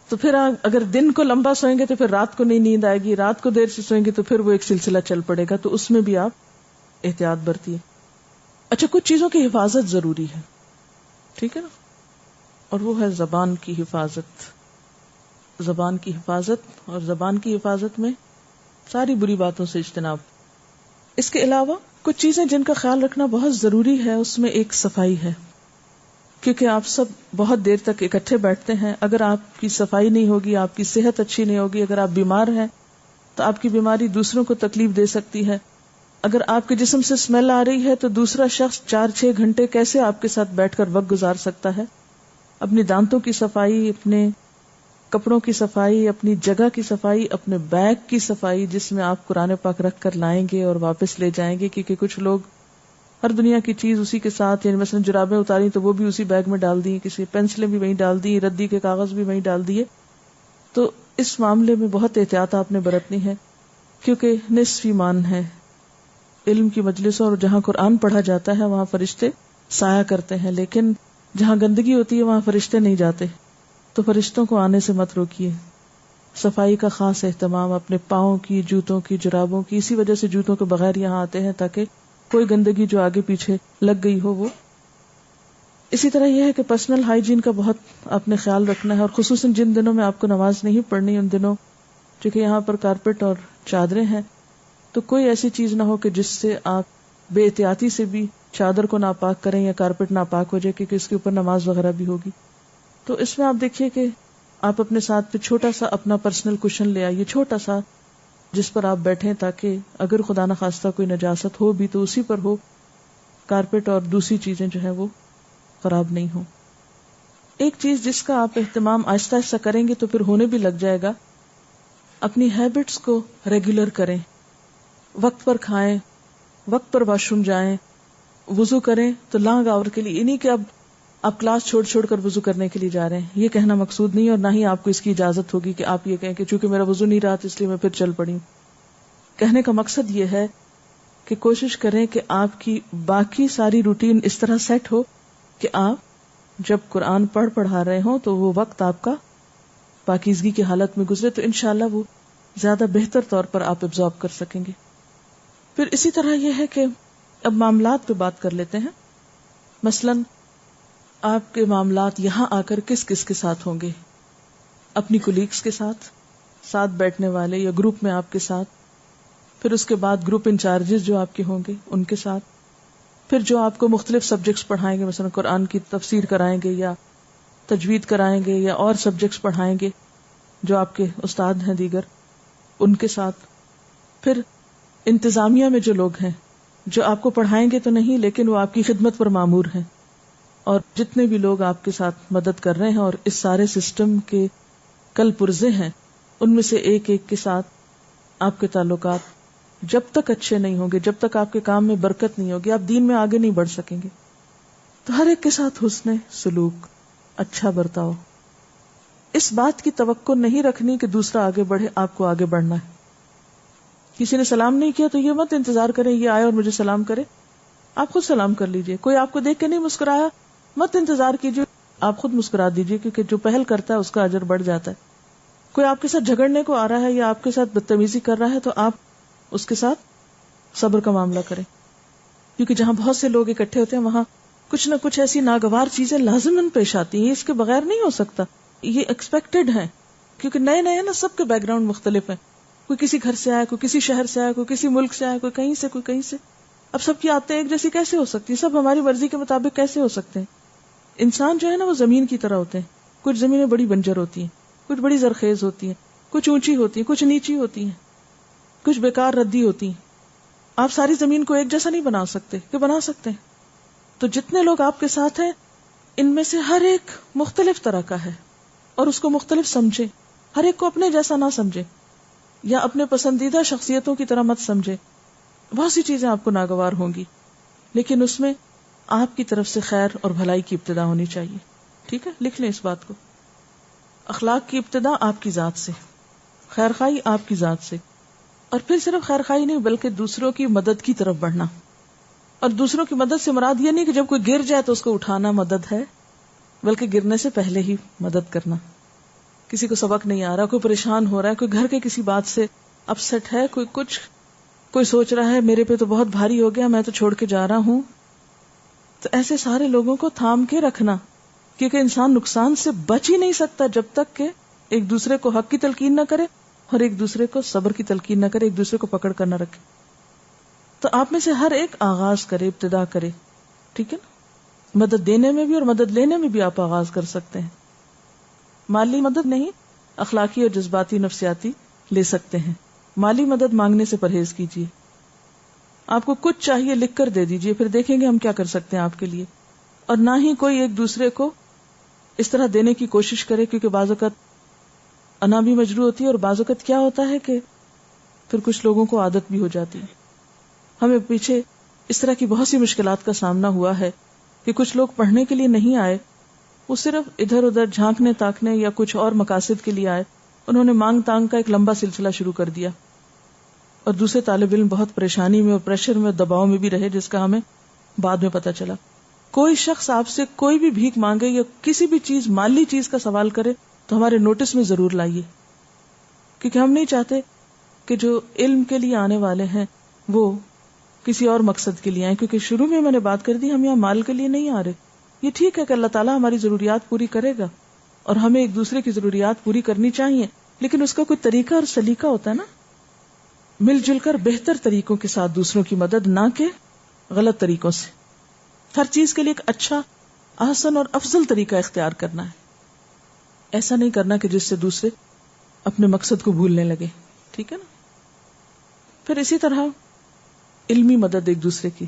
تو پھر اگر دن کو لمبا سوئیں گے تو پھر رات کو نہیں نیند آئے گی، رات کو دیر سے سوئیں گے تو پھر وہ ایک سلسلہ چل پڑے گا. تو اس میں بھی آپ احتیاط برتیے. اچھا، کچھ چیزوں کی حفاظت ضروری ہے، ٹھیک ہے نا، اور وہ ہے زبان کی حفاظت. زبان کی حفاظت، اور زبان کی حفاظت میں ساری بری باتوں سے اجتناب. اس کے علاوہ کچھ چیزیں جن کا خیال رکھنا بہت ضروری ہے، اس میں ایک صفائی ہے. کیونکہ آپ سب بہت دیر تک اکٹھے بیٹھتے ہیں. اگر آپ کی صفائی نہیں ہوگی، آپ کی صحت اچھی نہیں ہوگی، اگر آپ بیمار ہیں تو آپ کی بیماری دوسروں کو تکلیف دے سکتی ہے. اگر آپ کے جسم سے اسمیل آ رہی ہے تو دوسرا شخص 4-6 گھنٹے کیسے آپ کے ساتھ بیٹھ کر وقت گزار سکتا ہے. اپنی دانتوں کی صفائی، اپنے کپڑوں کی صفائی، اپنی جگہ کی صفائی، اپنے بیگ کی صفائی جس میں آپ قرآن پاک رکھ کر لائیں گے اور واپس لے جائیں گے، کیونکہ کچھ لوگ ہر دنیا کی چیز اسی کے ساتھ، یعنی مثلا جرابیں اتاری تو وہ بھی اسی بیگ میں ڈال دی، کسی پینسلیں بھی وہیں ڈال دی، ردی کے کاغذ بھی وہیں ڈال دیے. تو اس معاملے میں بہت احتیاط آپ نے برتنی ہے، کیونکہ نصف ایمان ہے. علم کی مجلسوں اور جہاں قرآن پڑھا جاتا ہے وہاں فرشتے سایہ کرتے ہیں، لیکن جہاں گندگی ہوتی ہے وہاں فرشتے نہیں جاتے. تو فرشتوں کو آنے سے مت روکیے. صفائی کا خاص اہتمام، اپنے پاؤں کی، جوتوں کی، جرابوں کی. اسی وجہ سے جوتوں کے بغیر یہاں آتے ہیں تاکہ کوئی گندگی جو آگے پیچھے لگ گئی ہو وہ. اسی طرح یہ ہے کہ پرسنل ہائیجین کا بہت آپ نے خیال رکھنا ہے، اور خصوصاً جن دنوں میں آپ کو نماز نہیں پڑھنی ان دنوں چونکہ یہاں پر کارپیٹ اور چادریں ہیں تو کوئی ایسی چیز نہ ہو کہ جس سے آپ بے احتیاطی سے بھی چادر کو ناپاک کریں یا کارپیٹ ناپاک ہو جائے، کیونکہ اس کے اوپر نماز وغیرہ بھی ہوگی. تو اس میں آپ دیکھیے کہ آپ اپنے ساتھ پہ چھوٹا سا اپنا پرسنل کشن لے آئیے، چھوٹا سا، جس پر آپ بیٹھیں تاکہ اگر خدا نخواستہ کوئی نجاست ہو بھی تو اسی پر ہو، کارپیٹ اور دوسری چیزیں جو ہیں وہ خراب نہیں ہوں. ایک چیز جس کا آپ اہتمام آہستہ آہستہ کریں گے تو پھر ہونے بھی لگ جائے گا، اپنی ہیبٹس کو ریگولر کریں. وقت پر کھائیں، وقت پر واش روم جائیں، وضو کریں تو لانگ آور کے لیے، نہیں کہ اب آپ کلاس چھوڑ چھوڑ کر وضو کرنے کے لیے جا رہے ہیں. یہ کہنا مقصود نہیں، اور نہ ہی آپ کو اس کی اجازت ہوگی کہ آپ یہ کہیں کہ چونکہ میرا وضو نہیں رہا تو اس لیے میں پھر چل پڑی ہوں. کہنے کا مقصد یہ ہے کہ کوشش کریں کہ آپ کی باقی ساری روٹین اس طرح سیٹ ہو کہ آپ جب قرآن پڑھا رہے ہوں تو وہ وقت آپ کا پاکیزگی کی حالت میں گزرے، تو انشاءاللہ وہ زیادہ بہتر طور پر آپ ابزارب کر سکیں گے. پھر اسی طرح یہ ہے کہ اب معاملات پہ بات کر لیتے ہیں. مثلاً آپ کے معاملات یہاں آ کر کس کس کے ساتھ ہوں گے؟ اپنی کولیگز کے ساتھ بیٹھنے والے یا گروپ میں آپ کے ساتھ، پھر اس کے بعد گروپ انچارجز جو آپ کے ہوں گے ان کے ساتھ، پھر جو آپ کو مختلف سبجیکٹس پڑھائیں گے، مثلا قرآن کی تفسیر کرائیں گے یا تجوید کرائیں گے یا اور سبجیکٹس پڑھائیں گے جو آپ کے استاد ہیں دیگر، ان کے ساتھ. پھر انتظامیہ میں جو لوگ ہیں جو آپ کو پڑھائیں گے تو نہیں لیکن وہ آپ کی خدمت پر مامور ہیں، اور جتنے بھی لوگ آپ کے ساتھ مدد کر رہے ہیں اور اس سارے سسٹم کے کل پرزے ہیں، ان میں سے ایک ایک کے ساتھ آپ کے تعلقات جب تک اچھے نہیں ہوں گے، جب تک آپ کے کام میں برکت نہیں ہوگی، آپ دین میں آگے نہیں بڑھ سکیں گے. تو ہر ایک کے ساتھ حسن سلوک، اچھا برتاؤ. اس بات کی توقع نہیں رکھنی کہ دوسرا آگے بڑھے، آپ کو آگے بڑھنا ہے. کسی نے سلام نہیں کیا تو یہ مت انتظار کریں یہ آئے اور مجھے سلام کرے، آپ خود سلام کر لیجئے. کوئی آپ کو دیکھ کے نہیں مسکرایا، مت انتظار کیجئے، آپ خود مسکرا دیجئے، کیونکہ جو پہل کرتا ہے اس کا اجر بڑھ جاتا ہے. کوئی آپ کے ساتھ جھگڑنے کو آ رہا ہے یا آپ کے ساتھ بدتمیزی کر رہا ہے تو آپ اس کے ساتھ صبر کا معاملہ کریں، کیونکہ جہاں بہت سے لوگ اکٹھے ہوتے ہیں وہاں کچھ نہ کچھ ایسی ناگوار چیزیں لازماً پیش آتی ہیں، اس کے بغیر نہیں ہو سکتا، یہ ایکسپیکٹڈ ہیں، کیونکہ نئے نئے نا، سب کے بیک گراؤنڈ مختلف ہیں. کوئی کسی گھر سے آیا، کوئی کسی شہر سے آیا، کوئی کسی ملک سے آیا، کوئی کہیں سے، کوئی کہیں سے. اب سب کی عادتیں ایک جیسی کیسے ہو سکتی، سب ہماری مرضی کے مطابق کیسے ہو سکتے ہیں؟ انسان جو ہے نا وہ زمین کی طرح ہوتے ہیں، کچھ زمینیں بڑی بنجر ہوتی ہیں، کچھ بڑی زرخیز ہوتی ہیں، کچھ اونچی ہوتی ہیں، کچھ نیچی ہوتی ہیں، کچھ بیکار ردی ہوتی ہیں. آپ ساری زمین کو ایک جیسا نہیں بنا سکتے، کہ بنا سکتے ہیں؟ تو جتنے لوگ آپ کے ساتھ ہیں ان میں سے ہر ایک مختلف طرح کا ہے اور اس کو مختلف سمجھے. ہر ایک کو اپنے جیسا نہ سمجھے یا اپنے پسندیدہ شخصیتوں کی طرح مت سمجھے. بہت سی چیزیں آپ کو ناگوار ہوں گی لیکن اس میں آپ کی طرف سے خیر اور بھلائی کی ابتدا ہونی چاہیے. ٹھیک ہے، لکھ لیں اس بات کو. اخلاق کی ابتدا آپ کی ذات سے، خیر خواہی آپ کی ذات سے، اور پھر صرف خیر خواہی نہیں بلکہ دوسروں کی مدد کی طرف بڑھنا. اور دوسروں کی مدد سے مراد یہ نہیں کہ جب کوئی گر جائے تو اس کو اٹھانا مدد ہے، بلکہ گرنے سے پہلے ہی مدد کرنا. کسی کو سبق نہیں آ رہا، کوئی پریشان ہو رہا ہے، کوئی گھر کے کسی بات سے اپسیٹ ہے، کوئی کچھ، کوئی سوچ رہا ہے میرے پہ تو بہت بھاری ہو گیا، میں تو چھوڑ کے جا رہا ہوں، تو ایسے سارے لوگوں کو تھام کے رکھنا، کیونکہ انسان نقصان سے بچ ہی نہیں سکتا جب تک کہ ایک دوسرے کو حق کی تلقین نہ کرے اور ایک دوسرے کو صبر کی تلقین نہ کرے، ایک دوسرے کو پکڑ کر نہ رکھے. تو آپ میں سے ہر ایک آغاز کرے، ابتدا کرے. ٹھیک ہے نا؟ مدد دینے میں بھی اور مدد لینے میں بھی آپ آغاز کر سکتے ہیں. مالی مدد نہیں، اخلاقی اور جذباتی نفسیاتی لے سکتے ہیں. مالی مدد مانگنے سے پرہیز کیجیے. آپ کو کچھ چاہیے لکھ کر دے دیجیے، پھر دیکھیں گے ہم کیا کر سکتے ہیں آپ کے لیے. اور نہ ہی کوئی ایک دوسرے کو اس طرح دینے کی کوشش کرے، کیونکہ بعض اوقات انا بھی مجروح ہوتی ہے، اور بعض اوقات کیا ہوتا ہے کہ پھر کچھ لوگوں کو عادت بھی ہو جاتی ہے. ہمیں پیچھے اس طرح کی بہت سی مشکلات کا سامنا ہوا ہے کہ کچھ لوگ پڑھنے کے لیے نہیں آئے، وہ صرف ادھر ادھر جھانکنے تاکنے یا کچھ اور مقاصد کے لیے آئے. انہوں نے مانگ تانگ کا ایک لمبا سلسلہ شروع کر دیا، اور دوسرے طالب علم بہت پریشانی میں اور پریشر میں اور دباؤ میں بھی رہے، جس کا ہمیں بعد میں پتہ چلا. کوئی شخص آپ سے کوئی بھی بھیک مانگے یا کسی بھی چیز، مالی چیز کا سوال کرے تو ہمارے نوٹس میں ضرور لائیے، کیونکہ ہم نہیں چاہتے کہ جو علم کے لیے آنے والے ہیں وہ کسی اور مقصد کے لیے آئیں. کیونکہ شروع میں نے بات کر دی، ہم یہاں مال کے لیے نہیں آ رہے. یہ ٹھیک ہے کہ اللہ تعالیٰ ہماری ضروریات پوری کرے گا اور ہمیں ایک دوسرے کی ضروریات پوری کرنی چاہیے، لیکن اس کا کوئی طریقہ اور سلیقہ ہوتا ہے نا. مل جل کر بہتر طریقوں کے ساتھ دوسروں کی مدد، نہ کہ غلط طریقوں سے. ہر چیز کے لیے ایک اچھا، احسن اور افضل طریقہ اختیار کرنا ہے. ایسا نہیں کرنا کہ جس سے دوسرے اپنے مقصد کو بھولنے لگے. ٹھیک ہے نا. پھر اسی طرح علمی مدد ایک دوسرے کی.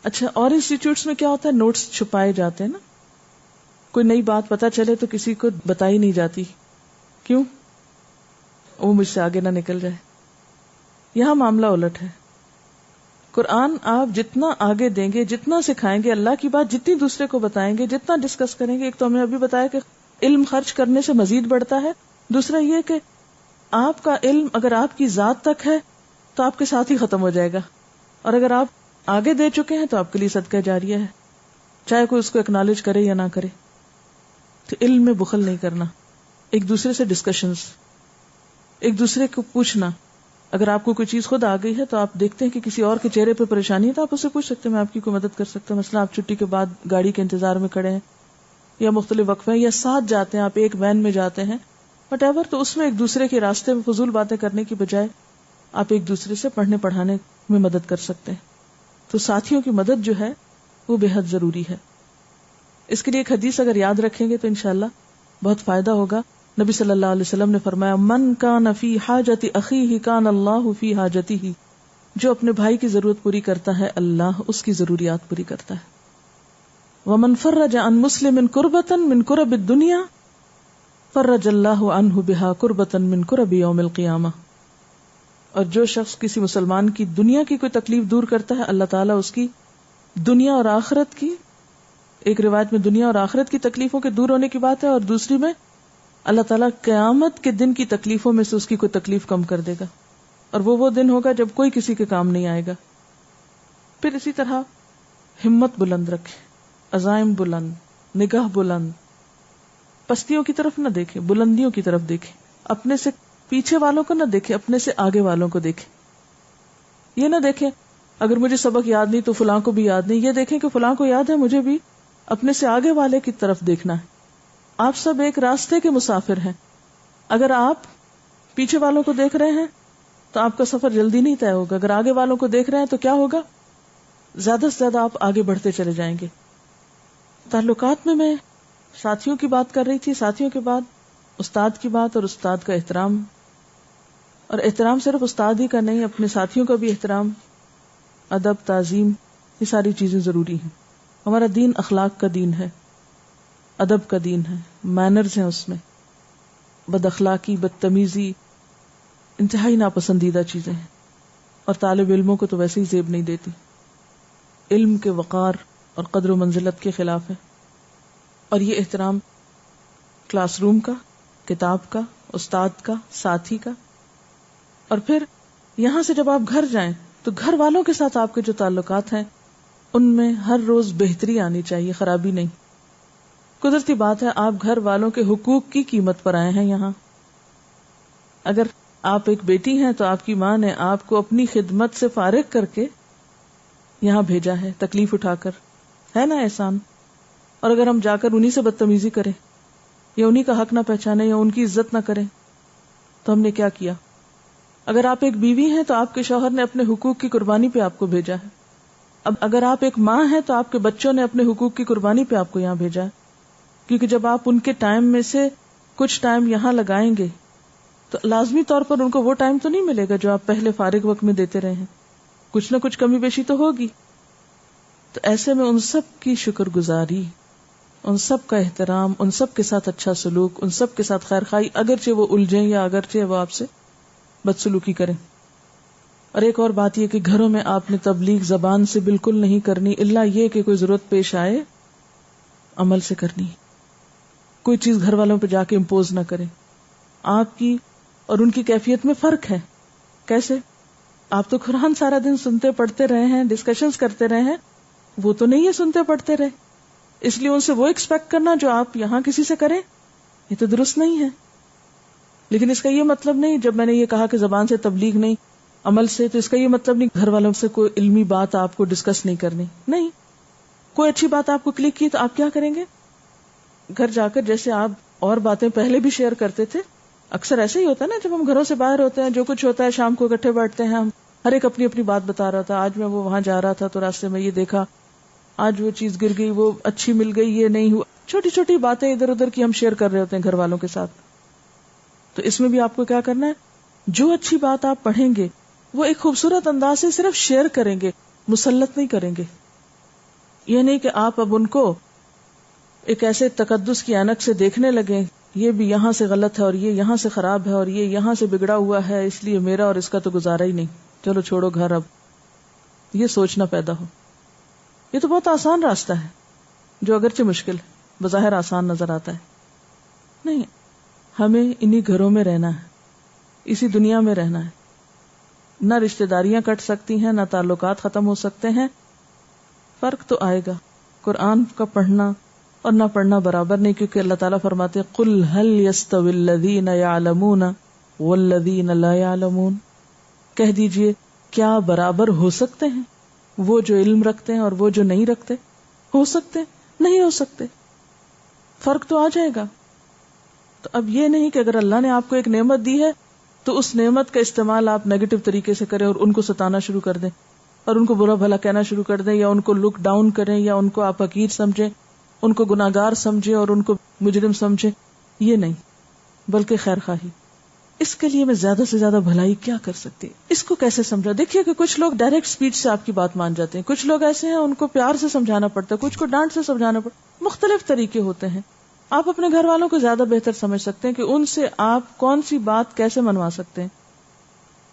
اچھا، اور انسٹیٹیوٹس میں کیا ہوتا ہے، نوٹس چھپائے جاتے ہیں نا. کوئی نئی بات پتا چلے تو کسی کو بتائی نہیں جاتی. کیوں؟ وہ مجھ سے آگے نہ نکل جائے. یہاں معاملہ الٹ ہے. قرآن آپ جتنا آگے دیں گے، جتنا سکھائیں گے، اللہ کی بات جتنی دوسرے کو بتائیں گے، جتنا ڈسکس کریں گے. ایک تو ہم نے ابھی بتایا کہ علم خرچ کرنے سے مزید بڑھتا ہے. دوسرا یہ کہ آپ کا علم اگر آپ کی ذات تک ہے تو آپ کے ساتھ ہی ختم ہو جائے گا، اور اگر آپ آگے دے چکے ہیں تو آپ کے لیے صدقہ جاریہ ہے، چاہے کوئی اس کو اکنالج کرے یا نہ کرے. تو علم میں بخل نہیں کرنا. ایک دوسرے سے ڈسکشنز، ایک دوسرے کو پوچھنا. اگر آپ کو کوئی چیز خود آ گئی ہے تو آپ دیکھتے ہیں کہ کسی اور کے چہرے پہ پریشانی ہے تو آپ اسے پوچھ سکتے ہیں، میں آپ کی کوئی مدد کر سکتا ہوں. مثلا آپ چھٹی کے بعد گاڑی کے انتظار میں کھڑے ہیں یا مختلف وقفے ہیں یا ساتھ جاتے ہیں، آپ ایک وین میں جاتے ہیں، وٹ ایور. تو اس میں ایک دوسرے کے راستے میں فضول باتیں کرنے کی بجائے آپ ایک دوسرے سے پڑھنے پڑھانے میں مدد کر سکتے ہیں. تو ساتھیوں کی مدد جو ہے وہ بے حد ضروری ہے. اس کے لیے ایک حدیث اگر یاد رکھیں گے تو انشاءاللہ بہت فائدہ ہوگا. نبی صلی اللہ علیہ وسلم نے فرمایا، من کان فی حاجت اخیہ کان اللہ فی حاجتہ. جو اپنے بھائی کی ضرورت پوری کرتا ہے اللہ اس کی ضروریات پوری کرتا ہے. ومن فرج عن مسلم کربۃ من کرب الدنیا فرج اللہ عنہ بہا کربۃ من کرب یوم القیامہ. اور جو شخص کسی مسلمان کی دنیا کی کوئی تکلیف دور کرتا ہے، اللہ تعالیٰ اس کی دنیا اور آخرت کی، ایک روایت میں دنیا اور آخرت کی تکلیفوں کے دور ہونے کی بات ہے، اور دوسری میں اللہ تعالیٰ قیامت کے دن کی تکلیفوں میں سے اس کی کوئی تکلیف کم کر دے گا، اور وہ دن ہوگا جب کوئی کسی کے کام نہیں آئے گا. پھر اسی طرح ہمت بلند رکھے، عزائم بلند، نگاہ بلند. پستیوں کی طرف نہ دیکھے، بلندیوں کی طرف دیکھے. اپنے سے پیچھے والوں کو نہ دیکھے، اپنے سے آگے والوں کو دیکھے. یہ نہ دیکھے اگر مجھے سبق یاد نہیں تو فلاں کو بھی یاد نہیں. یہ دیکھیں کہ فلاں کو یاد ہے، مجھے بھی اپنے سے آگے والے کی طرف دیکھنا ہے. آپ سب ایک راستے کے مسافر ہیں. اگر آپ پیچھے والوں کو دیکھ رہے ہیں تو آپ کا سفر جلدی نہیں طے ہوگا. اگر آگے والوں کو دیکھ رہے ہیں تو کیا ہوگا؟ زیادہ سے زیادہ آپ آگے بڑھتے چلے جائیں گے. تعلقات میں ساتھیوں کی بات کر رہی تھی. ساتھیوں کے بعد استاد کی بات، اور استاد کا احترام. اور احترام صرف استاد ہی کا نہیں، اپنے ساتھیوں کا بھی احترام، ادب، تعظیم، یہ ساری چیزیں ضروری ہیں. ہمارا دین اخلاق کا دین ہے، ادب کا دین ہے، مینرز ہیں. اس میں بد اخلاقی، بدتمیزی انتہائی ناپسندیدہ چیزیں ہیں، اور طالب علموں کو تو ویسے ہی زیب نہیں دیتی. علم کے وقار اور قدر و منزلت کے خلاف ہے. اور یہ احترام کلاس روم کا، کتاب کا، استاد کا، ساتھی کا. اور پھر یہاں سے جب آپ گھر جائیں تو گھر والوں کے ساتھ آپ کے جو تعلقات ہیں ان میں ہر روز بہتری آنی چاہیے، خرابی نہیں. قدرتی بات ہے آپ گھر والوں کے حقوق کی قیمت پر آئے ہیں یہاں. اگر آپ ایک بیٹی ہیں تو آپ کی ماں نے آپ کو اپنی خدمت سے فارغ کر کے یہاں بھیجا ہے، تکلیف اٹھا کر، ہے نا احسان. اور اگر ہم جا کر انہی سے بدتمیزی کریں یا انہی کا حق نہ پہچانے یا ان کی عزت نہ کریں تو ہم نے کیا کیا؟ اگر آپ ایک بیوی ہیں تو آپ کے شوہر نے اپنے حقوق کی قربانی پہ آپ کو بھیجا ہے. اب اگر آپ ایک ماں ہیں تو آپ کے بچوں نے اپنے حقوق کی قربانی پہ آپ کو یہاں بھیجا ہے، کیونکہ جب آپ ان کے ٹائم میں سے کچھ ٹائم یہاں لگائیں گے تو لازمی طور پر ان کو وہ ٹائم تو نہیں ملے گا جو آپ پہلے فارغ وقت میں دیتے رہے ہیں، کچھ نہ کچھ کمی بیشی تو ہوگی. تو ایسے میں ان سب کی شکر گزاری، ان سب کا احترام، ان سب کے ساتھ اچھا سلوک، ان سب کے ساتھ خیر خواہی، اگرچہ وہ الجھیں یا اگرچہ وہ آپ سے بدسلوکی کریں. اور ایک اور بات یہ کہ گھروں میں آپ نے تبلیغ زبان سے بالکل نہیں کرنی، الا یہ کہ کوئی ضرورت پیش آئے عمل سے کرنی. کوئی چیز گھر والوں پہ جا کے امپوز نہ کریں. آپ کی اور ان کی کیفیت میں فرق ہے. کیسے؟ آپ تو قرآن سارا دن سنتے پڑھتے رہے ہیں، ڈسکشنز کرتے رہے ہیں، وہ تو نہیں ہے سنتے پڑھتے رہے، اس لیے ان سے وہ ایکسپیکٹ کرنا جو آپ یہاں کسی سے کریں یہ تو درست نہیں ہے. لیکن اس کا یہ مطلب نہیں، جب میں نے یہ کہا کہ زبان سے تبلیغ نہیں عمل سے، تو اس کا یہ مطلب نہیں گھر والوں سے کوئی علمی بات آپ کو ڈسکس نہیں کرنی. نہیں، کوئی اچھی بات آپ کو کلک کی تو آپ کیا کریں گے؟ گھر جا کر جیسے آپ اور باتیں پہلے بھی شیئر کرتے تھے، اکثر ایسے ہی ہوتا ہے نا، جب ہم گھروں سے باہر ہوتے ہیں جو کچھ ہوتا ہے شام کو اکٹھے بیٹھتے ہیں، ہم ہر ایک اپنی اپنی بات بتا رہا تھا. آج میں وہاں جا رہا تھا تو راستے میں یہ دیکھا، آج وہ چیز گر گئی، وہ اچھی مل گئی، یہ نہیں ہوا. چھوٹی چھوٹی باتیں ادھر ادھر کی ہم شیئر کر رہے ہوتے ہیں گھر والوں کے ساتھ. تو اس میں بھی آپ کو کیا کرنا ہے، جو اچھی بات آپ پڑھیں گے وہ ایک خوبصورت انداز سے صرف شیئر کریں گے، مسلط نہیں کریں گے. یہ نہیں کہ آپ اب ان کو ایک ایسے تقدس کی اینک سے دیکھنے لگیں، یہ بھی یہاں سے غلط ہے اور یہ یہاں سے خراب ہے اور یہ یہاں سے بگڑا ہوا ہے، اس لیے میرا اور اس کا تو گزارا ہی نہیں، چلو چھوڑو گھر. اب یہ سوچنا پیدا ہو. یہ تو بہت آسان راستہ ہے جو اگرچہ مشکل ہے، بظاہر آسان نظر آتا ہے. نہیں، ہمیں انہی گھروں میں رہنا ہے، اسی دنیا میں رہنا ہے. نہ رشتہ داریاں کٹ سکتی ہیں، نہ تعلقات ختم ہو سکتے ہیں. فرق تو آئے گا. قرآن کا پڑھنا اور نہ پڑھنا برابر نہیں، کیونکہ اللہ تعالیٰ فرماتے قُلْ هَلْ يَسْتَوِي الَّذِينَ يَعْلَمُونَ وَالَّذِينَ لَا يَعْلَمُونَ، کہہ دیجئے کیا برابر ہو سکتے ہیں وہ جو علم رکھتے ہیں اور وہ جو نہیں رکھتے؟ ہو سکتے؟ نہیں ہو سکتے. فرق تو آ جائے گا. تو اب یہ نہیں کہ اگر اللہ نے آپ کو ایک نعمت دی ہے تو اس نعمت کا استعمال آپ نیگیٹو طریقے سے کریں اور ان کو ستانا شروع کر دیں اور ان کو برا بھلا کہنا شروع کر دیں، یا ان کو لک ڈاؤن کریں، یا ان کو آپ حقیر سمجھیں، ان کو گناہگار سمجھیں اور ان کو مجرم سمجھیں. یہ نہیں، بلکہ خیر خواہی. اس کے لیے میں زیادہ سے زیادہ بھلائی کیا کر سکتی، اس کو کیسے سمجھا. دیکھیے کہ کچھ لوگ ڈائریکٹ سپیچ سے آپ کی بات مان جاتے ہیں، کچھ لوگ ایسے ہیں ان کو پیار سے سمجھانا پڑتا ہے، کچھ کو ڈانٹ سے سمجھانا پڑتا ہے. مختلف طریقے ہوتے ہیں. آپ اپنے گھر والوں کو زیادہ بہتر سمجھ سکتے ہیں کہ ان سے آپ کون سی بات کیسے منوا سکتے ہیں.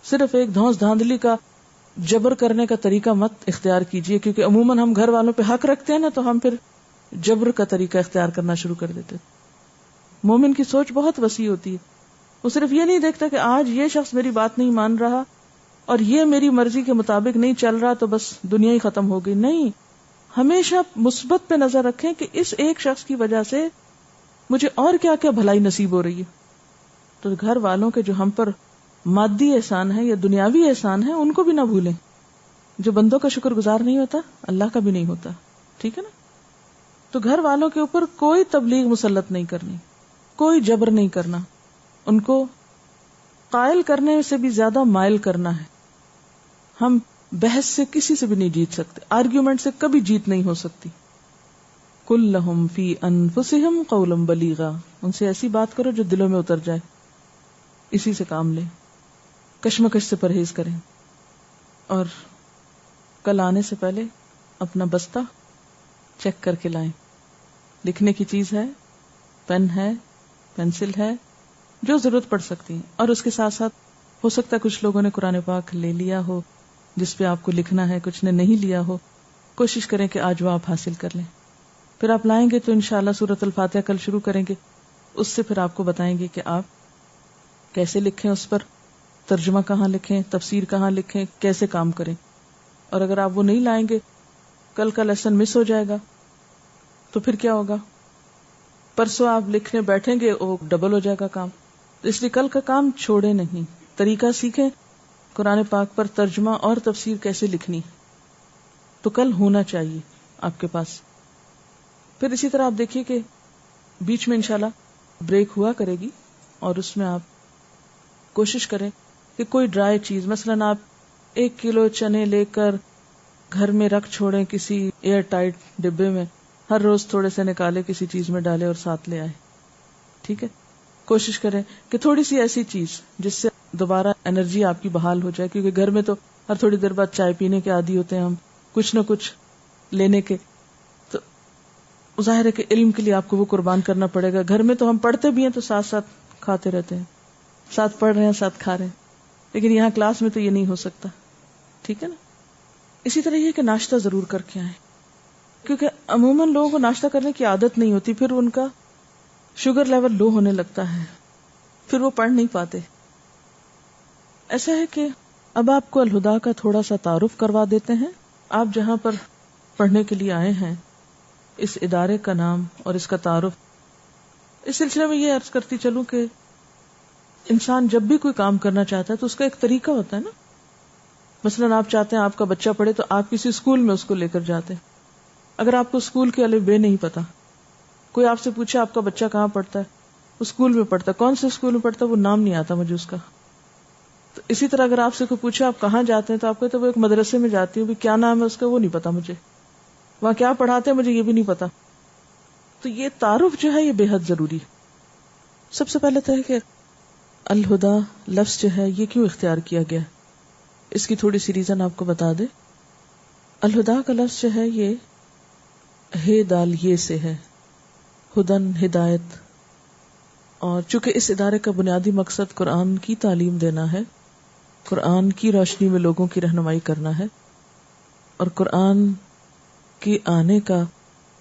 صرف ایک دھونس دھاندلی کا جبر کرنے کا طریقہ مت اختیار کیجیے، کیونکہ عموماً ہم گھر والوں پہ حق رکھتے ہیں نا، تو ہم پھر جبر کا طریقہ اختیار کرنا شروع کر دیتے. مومن کی سوچ بہت وسیع ہوتی ہے. وہ صرف یہ نہیں دیکھتا کہ آج یہ شخص میری بات نہیں مان رہا اور یہ میری مرضی کے مطابق نہیں چل رہا تو بس دنیا ہی ختم ہو گئی. نہیں، ہمیشہ مثبت پہ نظر رکھیں کہ اس ایک شخص کی وجہ سے مجھے اور کیا کیا بھلائی نصیب ہو رہی ہے. تو گھر والوں کے جو ہم پر مادی احسان ہے یا دنیاوی احسان ہے ان کو بھی نہ بھولیں. جو بندوں کا شکر گزار نہیں ہوتا اللہ کا بھی نہیں ہوتا. ٹھیک ہے نا؟ تو گھر والوں کے اوپر کوئی تبلیغ مسلط نہیں کرنی، کوئی جبر نہیں کرنا. ان کو قائل کرنے سے بھی زیادہ مائل کرنا ہے. ہم بحث سے کسی سے بھی نہیں جیت سکتے، آرگیومنٹ سے کبھی جیت نہیں ہو سکتی. قُل لَهُمْ فِي أَنفُسِهِمْ قَوْلًا بَلِيغًا، ان سے ایسی بات کرو جو دلوں میں اتر جائے. اسی سے کام لیں، کشمکش سے پرہیز کریں. اور کل آنے سے پہلے اپنا بستہ چیک کر کے لائیں. لکھنے کی چیز ہے، پین ہے، پینسل ہے، جو ضرورت پڑ سکتی ہے. اور اس کے ساتھ ساتھ ہو سکتا ہے کچھ لوگوں نے قرآن پاک لے لیا ہو جس پہ آپ کو لکھنا ہے، کچھ نے نہیں لیا ہو. کوشش کریں کہ آج وہ آپ حاصل کر لیں. پھر آپ لائیں گے تو انشاءاللہ سورۃ الفاتحہ کل شروع کریں گے. اس سے پھر آپ کو بتائیں گے کہ آپ کیسے لکھیں، اس پر ترجمہ کہاں لکھیں، تفسیر کہاں لکھیں، کیسے کام کریں. اور اگر آپ وہ نہیں لائیں گے، کل کا لیسن مس ہو جائے گا تو پھر کیا ہوگا؟ پرسوں آپ لکھنے بیٹھیں گے وہ ڈبل ہو جائے گا کام. اس لیے کل کا کام چھوڑے نہیں، طریقہ سیکھیں قرآن پاک پر ترجمہ اور تفسیر کیسے لکھنی، تو کل ہونا چاہیے آپ کے پاس. پھر اسی طرح آپ دیکھیے کہ بیچ میں انشاءاللہ بریک ہوا کرے گی اور اس میں آپ کوشش کریں کہ کوئی ڈرائی چیز، مثلا آپ 1 کلو چنے لے کر گھر میں رکھ چھوڑیں کسی ایئر ٹائٹ ڈبے میں، ہر روز تھوڑے سے نکالے کسی چیز میں ڈالے اور ساتھ لے آئے. ٹھیک ہے، کوشش کریں کہ تھوڑی سی ایسی چیز جس سے دوبارہ انرجی آپ کی بحال ہو جائے، کیونکہ گھر میں تو ہر تھوڑی دیر بعد چائے پینے کے عادی ہوتے ہیں ہم، کچھ نہ کچھ لینے کے. تو ظاہر ہے کہ علم کے لیے آپ کو وہ قربان کرنا پڑے گا. گھر میں تو ہم پڑھتے بھی ہیں تو ساتھ ساتھ کھاتے رہتے ہیں، ساتھ پڑھ رہے ہیں ساتھ کھا رہے ہیں، لیکن یہاں کلاس میں تو یہ نہیں ہو سکتا. ٹھیک ہے نا. اسی طرح یہ کہ ناشتہ ضرور کر کے آئیں، کیونکہ عموماً لوگوں کو ناشتہ کرنے کی عادت نہیں ہوتی، پھر ان کا شوگر لیول لو ہونے لگتا ہے، پھر وہ پڑھ نہیں پاتے. ایسا ہے کہ اب آپ کو الہدا کا تھوڑا سا تعارف کروا دیتے ہیں. آپ جہاں پر پڑھنے کے لیے آئے ہیں اس ادارے کا نام اور اس کا تعارف. اس سلسلے میں یہ عرض کرتی چلوں کہ انسان جب بھی کوئی کام کرنا چاہتا ہے تو اس کا ایک طریقہ ہوتا ہے نا. مثلاً آپ چاہتے ہیں آپ کا بچہ پڑھے تو آپ کسی اسکول میں اس کو لے کر جاتے ہیں. اگر آپ کو اسکول کے الف بے نہیں پتا، کوئی آپ سے پوچھے آپ کا بچہ کہاں پڑھتا ہے، وہ اسکول میں پڑھتا ہے، کون سے اسکول میں پڑھتا ہے، وہ نام نہیں آتا مجھے اس کا. تو اسی طرح اگر آپ سے کوئی پوچھے آپ کہاں جاتے ہیں تو آپ کہتے ہیں وہ ایک مدرسے میں جاتی ہوں، کیا نام ہے اس کا وہ نہیں پتا مجھے، وہاں کیا پڑھاتے ہیں مجھے یہ بھی نہیں پتا. تو یہ تعارف جو ہے یہ بے حد ضروری ہے. سب سے پہلے تو ہے کہ الہدا لفظ جو ہے یہ کیوں اختیار کیا گیا، اس کی تھوڑی سی ریزن آپ کو بتا دے. الہدا کا لفظ جو ہے یہ ہے دال یہ سے ہے، ہدن ہدایت. اور چونکہ اس ادارے کا بنیادی مقصد قرآن کی تعلیم دینا ہے، قرآن کی روشنی میں لوگوں کی رہنمائی کرنا ہے، اور قرآن کے آنے کا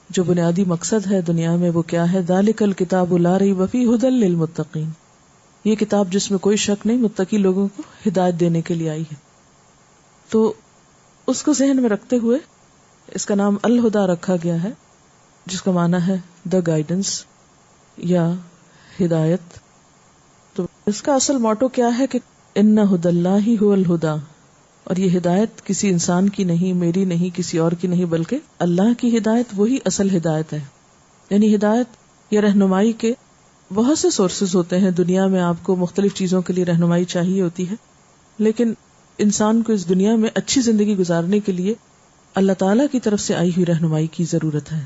جو بنیادی مقصد ہے دنیا میں وہ کیا ہے، ذالک الکتاب لا ریب فیہ ھدی للمتقین. یہ کتاب جس میں کوئی شک نہیں، متقی لوگوں کو ہدایت دینے کے لیے آئی ہے. تو اس کو ذہن میں رکھتے ہوئے اس کا نام الہدا رکھا گیا ہے، جس کا معنی ہے دا گائیڈنس یا ہدایت. تو اس کا اصل موٹو کیا ہے کہ ان ھدی اللہ ھو الہدا، اور یہ ہدایت کسی انسان کی نہیں، میری نہیں، کسی اور کی نہیں، بلکہ اللہ کی ہدایت وہی اصل ہدایت ہے. یعنی ہدایت یا رہنمائی کے بہت سے سورسز ہوتے ہیں دنیا میں، آپ کو مختلف چیزوں کے لیے رہنمائی چاہیے ہوتی ہے، لیکن انسان کو اس دنیا میں اچھی زندگی گزارنے کے لیے اللہ تعالیٰ کی طرف سے آئی ہوئی رہنمائی کی ضرورت ہے.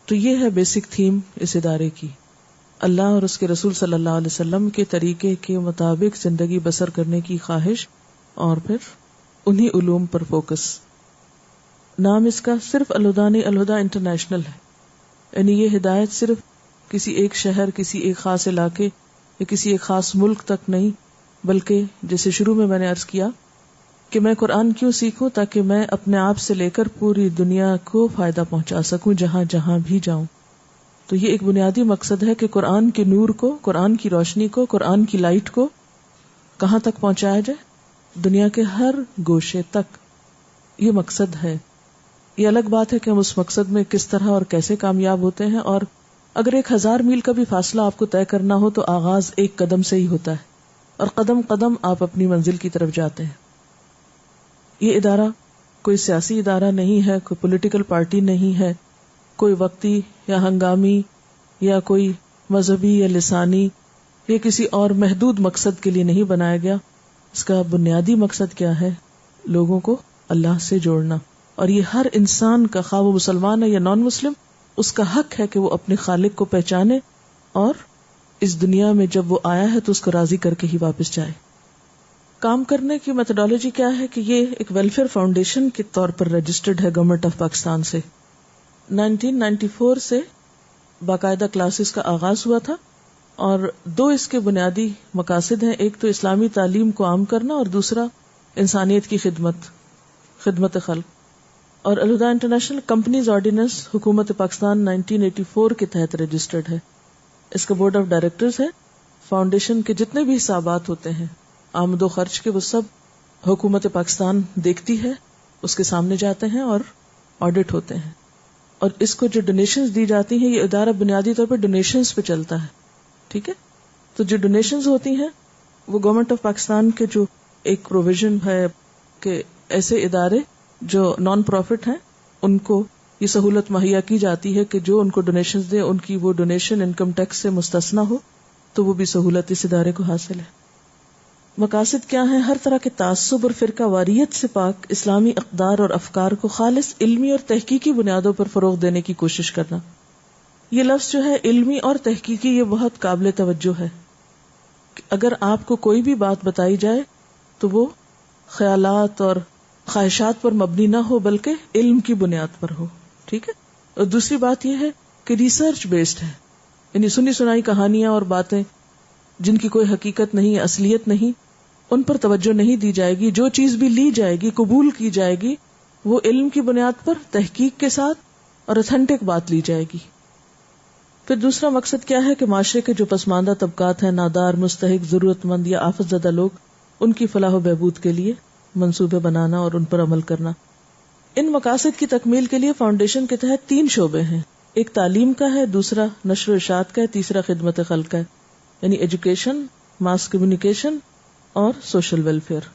تو یہ ہے بیسک تھیم اس ادارے کی، اللہ اور اس کے رسول صلی اللہ علیہ وسلم کے طریقے کے مطابق زندگی بسر کرنے کی خواہش، اور پھر انہی علوم پر فوکس. نام اس کا صرف الہدا نہیں، الہدا انٹرنیشنل ہے. یعنی یہ ہدایت صرف کسی ایک شہر، کسی ایک خاص علاقے یا کسی ایک خاص ملک تک نہیں، بلکہ جیسے شروع میں نے عرض کیا کہ میں قرآن کیوں سیکھوں، تاکہ میں اپنے آپ سے لے کر پوری دنیا کو فائدہ پہنچا سکوں جہاں جہاں بھی جاؤں. تو یہ ایک بنیادی مقصد ہے کہ قرآن کے نور کو، قرآن کی روشنی کو، قرآن کی لائٹ کو کہاں تک پہنچایا جائے، دنیا کے ہر گوشے تک. یہ مقصد ہے. یہ الگ بات ہے کہ ہم اس مقصد میں کس طرح اور کیسے کامیاب ہوتے ہیں، اور اگر 1000 میل کا بھی فاصلہ آپ کو طے کرنا ہو تو آغاز ایک قدم سے ہی ہوتا ہے، اور قدم قدم آپ اپنی منزل کی طرف جاتے ہیں. یہ ادارہ کوئی سیاسی ادارہ نہیں ہے، کوئی پولیٹیکل پارٹی نہیں ہے، کوئی وقتی یا ہنگامی یا کوئی مذہبی یا لسانی یا کسی اور محدود مقصد کے لیے نہیں بنایا گیا. اس کا بنیادی مقصد کیا ہے؟ لوگوں کو اللہ سے جوڑنا. اور یہ ہر انسان کا، خواہ وہ مسلمان ہے یا نان مسلم، اس کا حق ہے کہ وہ اپنے خالق کو پہچانے اور اس دنیا میں جب وہ آیا ہے تو اس کو راضی کر کے ہی واپس جائے. کام کرنے کی میتھڈالوجی کیا ہے کہ یہ ایک ویلفیئر فاؤنڈیشن کے طور پر رجسٹرڈ ہے گورنمنٹ آف پاکستان سے. 1994 سے باقاعدہ کلاسز کا آغاز ہوا تھا، اور 2 اس کے بنیادی مقاصد ہیں. ایک تو اسلامی تعلیم کو عام کرنا، اور دوسرا انسانیت کی خدمت خلق. اور الہدا انٹرنیشنل کمپنیز آرڈیننس حکومت پاکستان 1984 کے تحت رجسٹرڈ ہے. اس کا بورڈ آف ڈائریکٹرز ہے. فاؤنڈیشن کے جتنے بھی حسابات ہوتے ہیں، آمد و خرچ کے، وہ سب حکومت پاکستان دیکھتی ہے، اس کے سامنے جاتے ہیں اور آڈٹ ہوتے ہیں. اور اس کو جو ڈونیشنز دی جاتی ہیں، یہ ادارہ بنیادی طور پر ڈونیشنز پہ چلتا ہے. ٹھیک ہے. تو جو ڈونیشنز ہوتی ہیں وہ گورنمنٹ آف پاکستان کے جو ایک پروویژن ہے کہ ایسے ادارے جو نان پروفٹ ہیں ان کو یہ سہولت مہیا کی جاتی ہے کہ جو ان کو ڈونیشنز دیں ان کی وہ ڈونیشن انکم ٹیکس سے مستثنی ہو، تو وہ بھی سہولت اس ادارے کو حاصل ہے. مقاصد کیا ہیں؟ ہر طرح کے تعصب اور فرقہ واریت سے پاک اسلامی اقدار اور افکار کو خالص علمی اور تحقیقی بنیادوں پر فروغ دینے کی کوشش کرنا. یہ لفظ جو ہے علمی اور تحقیقی، یہ بہت قابل توجہ ہے. اگر آپ کو کوئی بھی بات بتائی جائے تو وہ خیالات اور خواہشات پر مبنی نہ ہو بلکہ علم کی بنیاد پر ہو. ٹھیک ہے. اور دوسری بات یہ ہے کہ ریسرچ بیسڈ ہے، یعنی سنی سنائی کہانیاں اور باتیں جن کی کوئی حقیقت نہیں، اصلیت نہیں، ان پر توجہ نہیں دی جائے گی. جو چیز بھی لی جائے گی، قبول کی جائے گی، وہ علم کی بنیاد پر تحقیق کے ساتھ اور اتھینٹک بات لی جائے گی. پھر دوسرا مقصد کیا ہے کہ معاشرے کے جو پسماندہ طبقات ہیں، نادار، مستحق، ضرورت مند یا آفت زدہ لوگ، ان کی فلاح و بہبود کے لیے منصوبے بنانا اور ان پر عمل کرنا. ان مقاصد کی تکمیل کے لیے فاؤنڈیشن کے تحت 3 شعبے ہیں. ایک تعلیم کا ہے، دوسرا نشر و اشاعت کا ہے، تیسرا خدمت خلق کا ہے، یعنی ایجوکیشن، ماس کمیونیکیشن اور سوشل ویلفیئر.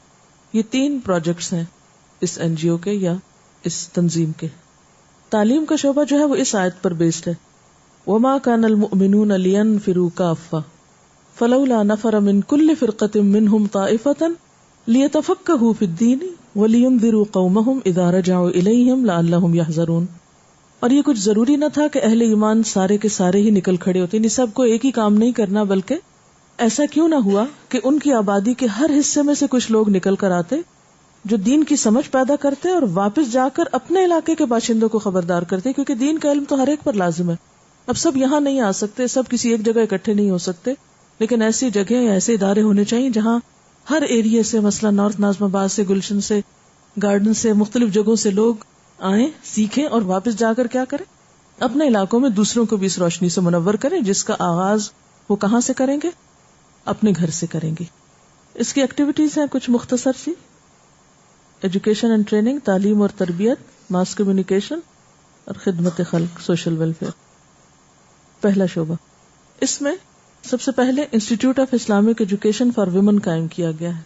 یہ 3 پروجیکٹس ہیں اس NGO کے یا اس تنظیم کے. تعلیم کا شعبہ جو ہے وہ اس آیت پر بیسڈ ہے، وَمَا كَانَ الْمُؤْمِنُونَ لِيَنْفِرُوا كَافَّةً فَلَوْلَا نَفَرَ مِنْ كُلِّ فِرْقَةٍ مِّنْهُمْ طَائِفَةٌ لِيَتَفَقَّهُوا فِي الدِّينِ وَلِيُنذِرُوا قَوْمَهُمْ إِذَا رَجَعُوا إِلَيْهِمْ لَعَلَّهُمْ يَحْذَرُونَ. اور یہ کچھ ضروری نہ تھا کہ اہل ایمان سارے کے سارے ہی نکل کھڑے ہوتے، یعنی سب کو ایک ہی کام نہیں کرنا، بلکہ ایسا کیوں نہ ہوا کہ ان کی آبادی کے ہر حصے میں سے کچھ لوگ نکل کر آتے جو دین کی سمجھ پیدا کرتے اور واپس جا کر اپنے علاقے کے باشندوں کو خبردار کرتے، کیونکہ دین کا علم تو ہر ایک پر لازم ہے. اب سب یہاں نہیں آ سکتے، سب کسی ایک جگہ اکٹھے نہیں ہو سکتے، لیکن ایسی جگہ یا ایسے ادارے ہونے چاہیے جہاں ہر ایریے سے، مثلا نارتھ ناظم آباد سے، گلشن سے، گارڈن سے، مختلف جگہوں سے لوگ آئیں، سیکھیں اور واپس جا کر کیا کریں، اپنے علاقوں میں دوسروں کو بھی اس روشنی سے منور کریں، جس کا آغاز وہ کہاں سے کریں گے؟ اپنے گھر سے کریں گے. اس کی ایکٹیویٹیز ہیں کچھ مختصر سی: ایجوکیشن اینڈ ٹریننگ، تعلیم اور تربیت، ماس کمیونیکیشن اور خدمت خلق، سوشل ویلفیئر. پہلا شعبہ، اس میں سب سے پہلے institute of Islamic education for women قائم کیا گیا ہے،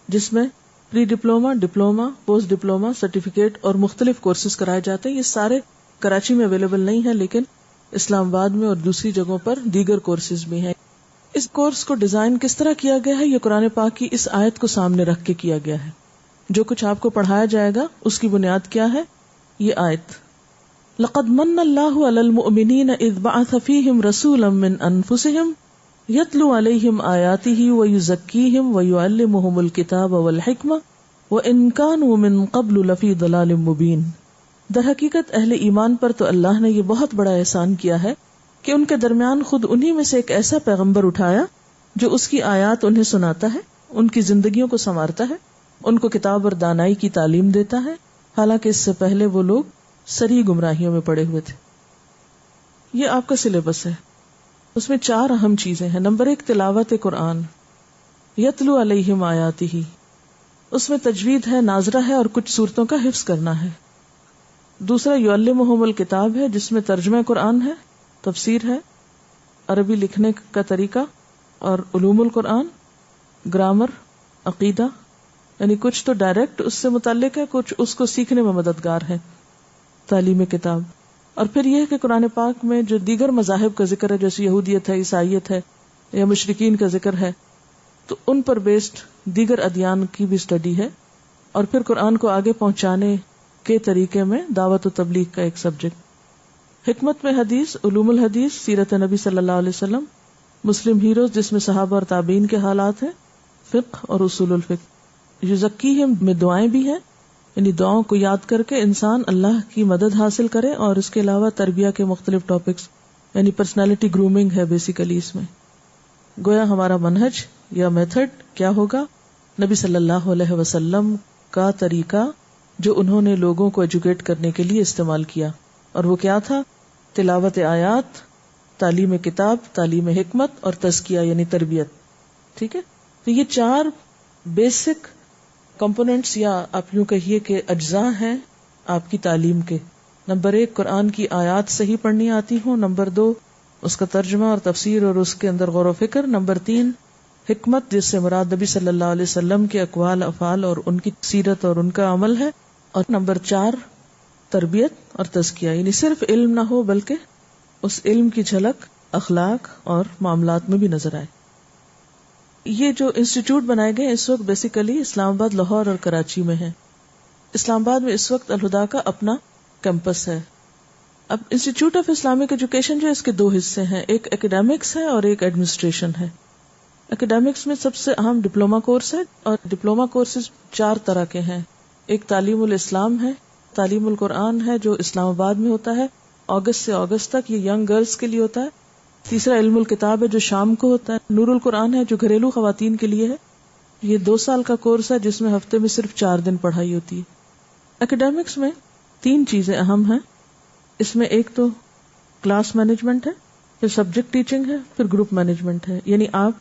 جس میں pre diploma, diploma, post diploma, certificate اور مختلف کورسز کرائے جاتے ہیں. یہ سارے کراچی میں اویلیبل نہیں ہیں، لیکن اسلام آباد میں اور دوسری جگہوں پر دیگر کورسز بھی ہیں. اس کورس کو ڈیزائن کس طرح کیا گیا ہے؟ یہ قرآن پاک کی اس آیت کو سامنے رکھ کے کیا گیا ہے. جو کچھ آپ کو پڑھایا جائے گا اس کی بنیاد کیا ہے؟ یہ آیت، لَقَدْ مَنَّ اللَّهُ عَلَى الْمُؤْمِنِينَ إِذْ بَعَثَ فِيهِمْ رَسُولًا مِّنْ أَنفُسِهِمْ يَتْلُو عَلَيْهِمْ آيَاتِهِ وَيُزَكِّيهِمْ وَيُعَلِّمُهُمُ الْكِتَابَ وَالْحِكْمَةَ وَإِنْ كَانُوا مِنْ قَبْلُ لَفِي ضَلَالٍ مُبِينٍ. در حقیقت اہل ایمان پر تو اللہ نے یہ بہت بڑا احسان کیا ہے کہ ان کے درمیان خود انہی میں سے ایک ایسا پیغمبر اٹھایا جو اس کی آیات انہیں سناتا ہے، ان کی زندگیوں کو سنوارتا ہے، ان کو کتاب اور دانائی کی تعلیم دیتا ہے، حالانکہ اس سے پہلے وہ لوگ سری گمراہیوں میں پڑے ہوئے تھے. یہ آپ کا سلیبس ہے، اس میں 4 اہم چیزیں ہیں. نمبر 1 تلاوت قرآن، یتلو علیہم آیاتہ، اس میں تجوید ہے، ناظرہ ہے اور کچھ صورتوں کا حفظ کرنا ہے. دوسرا یعلمہم الکتاب ہے، جس میں ترجمہ قرآن ہے، تفسیر ہے، عربی لکھنے کا طریقہ اور علوم القرآن، گرامر، عقیدہ، یعنی کچھ تو ڈائریکٹ اس سے متعلق ہے، کچھ اس کو سیکھنے میں مددگار ہے، تعلیم کتاب. اور پھر یہ ہے کہ قرآن پاک میں جو دیگر مذاہب کا ذکر ہے، جیسے یہودیت ہے، عیسائیت ہے یا مشرکین کا ذکر ہے، تو ان پر بیسڈ دیگر ادیان کی بھی اسٹڈی ہے. اور پھر قرآن کو آگے پہنچانے کے طریقے میں دعوت و تبلیغ کا ایک سبجیکٹ. حکمت میں حدیث، علوم الحدیث، سیرت نبی صلی اللہ علیہ وسلم، مسلم ہیروز جس میں صحابہ اور تابعین کے حالات ہیں، فقہ اور اصول الفقہ. یزکیہم میں دعائیں بھی ہیں، یعنی دعاؤں کو یاد کر کے انسان اللہ کی مدد حاصل کرے، اور اس کے علاوہ تربیہ کے مختلف ٹاپکس، یعنی پرسنالٹی گرومنگ ہے بیسیکلی اس میں. گویا ہمارا منہج یا میتھڈ کیا ہوگا؟ نبی صلی اللہ علیہ وسلم کا طریقہ جو انہوں نے لوگوں کو ایجوکیٹ کرنے کے لیے استعمال کیا، اور وہ کیا تھا؟ تلاوت آیات، تعلیم کتاب، تعلیم حکمت اور تزکیہ یعنی تربیت. ٹھیک ہے، تو یہ 4 بیسک کمپوننٹس یا آپ یوں کہیے کہ اجزاء ہیں آپ کی تعلیم کے. نمبر 1 قرآن کی آیات صحیح پڑھنی آتی ہوں. نمبر 2 اس کا ترجمہ اور تفسیر اور اس کے اندر غور و فکر. نمبر 3 حکمت، جس سے مراد نبی صلی اللہ علیہ وسلم کے اقوال، افعال اور ان کی سیرت اور ان کا عمل ہے. اور نمبر 4 تربیت اور تزکیہ، یعنی صرف علم نہ ہو بلکہ اس علم کی جھلک اخلاق اور معاملات میں بھی نظر آئے. یہ جو انسٹیٹیوٹ بنائے گئے اس وقت بیسیکلی اسلام آباد، لاہور اور کراچی میں ہے. اسلام آباد میں اس وقت الہدا کا اپنا کیمپس ہے. اب انسٹیٹیوٹ آف اسلامک ایجوکیشن جو اس کے دو حصے ہیں، ایک ایکیڈیمکس ہے اور ایک ایڈمنسٹریشن ہے. ایکیڈیمکس میں سب سے اہم ڈپلوما کورس ہے، اور ڈپلوما کورسز 4 طرح کے ہیں. ایک تعلیم الاسلام ہے، تعلیم القرآن ہے جو اسلام آباد میں ہوتا ہے، اگست سے اگست تک، یہ ینگ گرلز کے لیے ہوتا ہے. تیسرا علم الکتاب ہے جو شام کو ہوتا ہے. نور القرآن ہے جو گھریلو خواتین کے لیے ہے، یہ 2 سال کا کورس ہے جس میں ہفتے میں صرف 4 دن پڑھائی ہوتی ہے. ایکیڈیمکس میں 3 چیزیں اہم ہیں. اس میں ایک تو کلاس مینجمنٹ ہے، پھر سبجیکٹ ٹیچنگ ہے، پھر گروپ مینجمنٹ ہے. یعنی آپ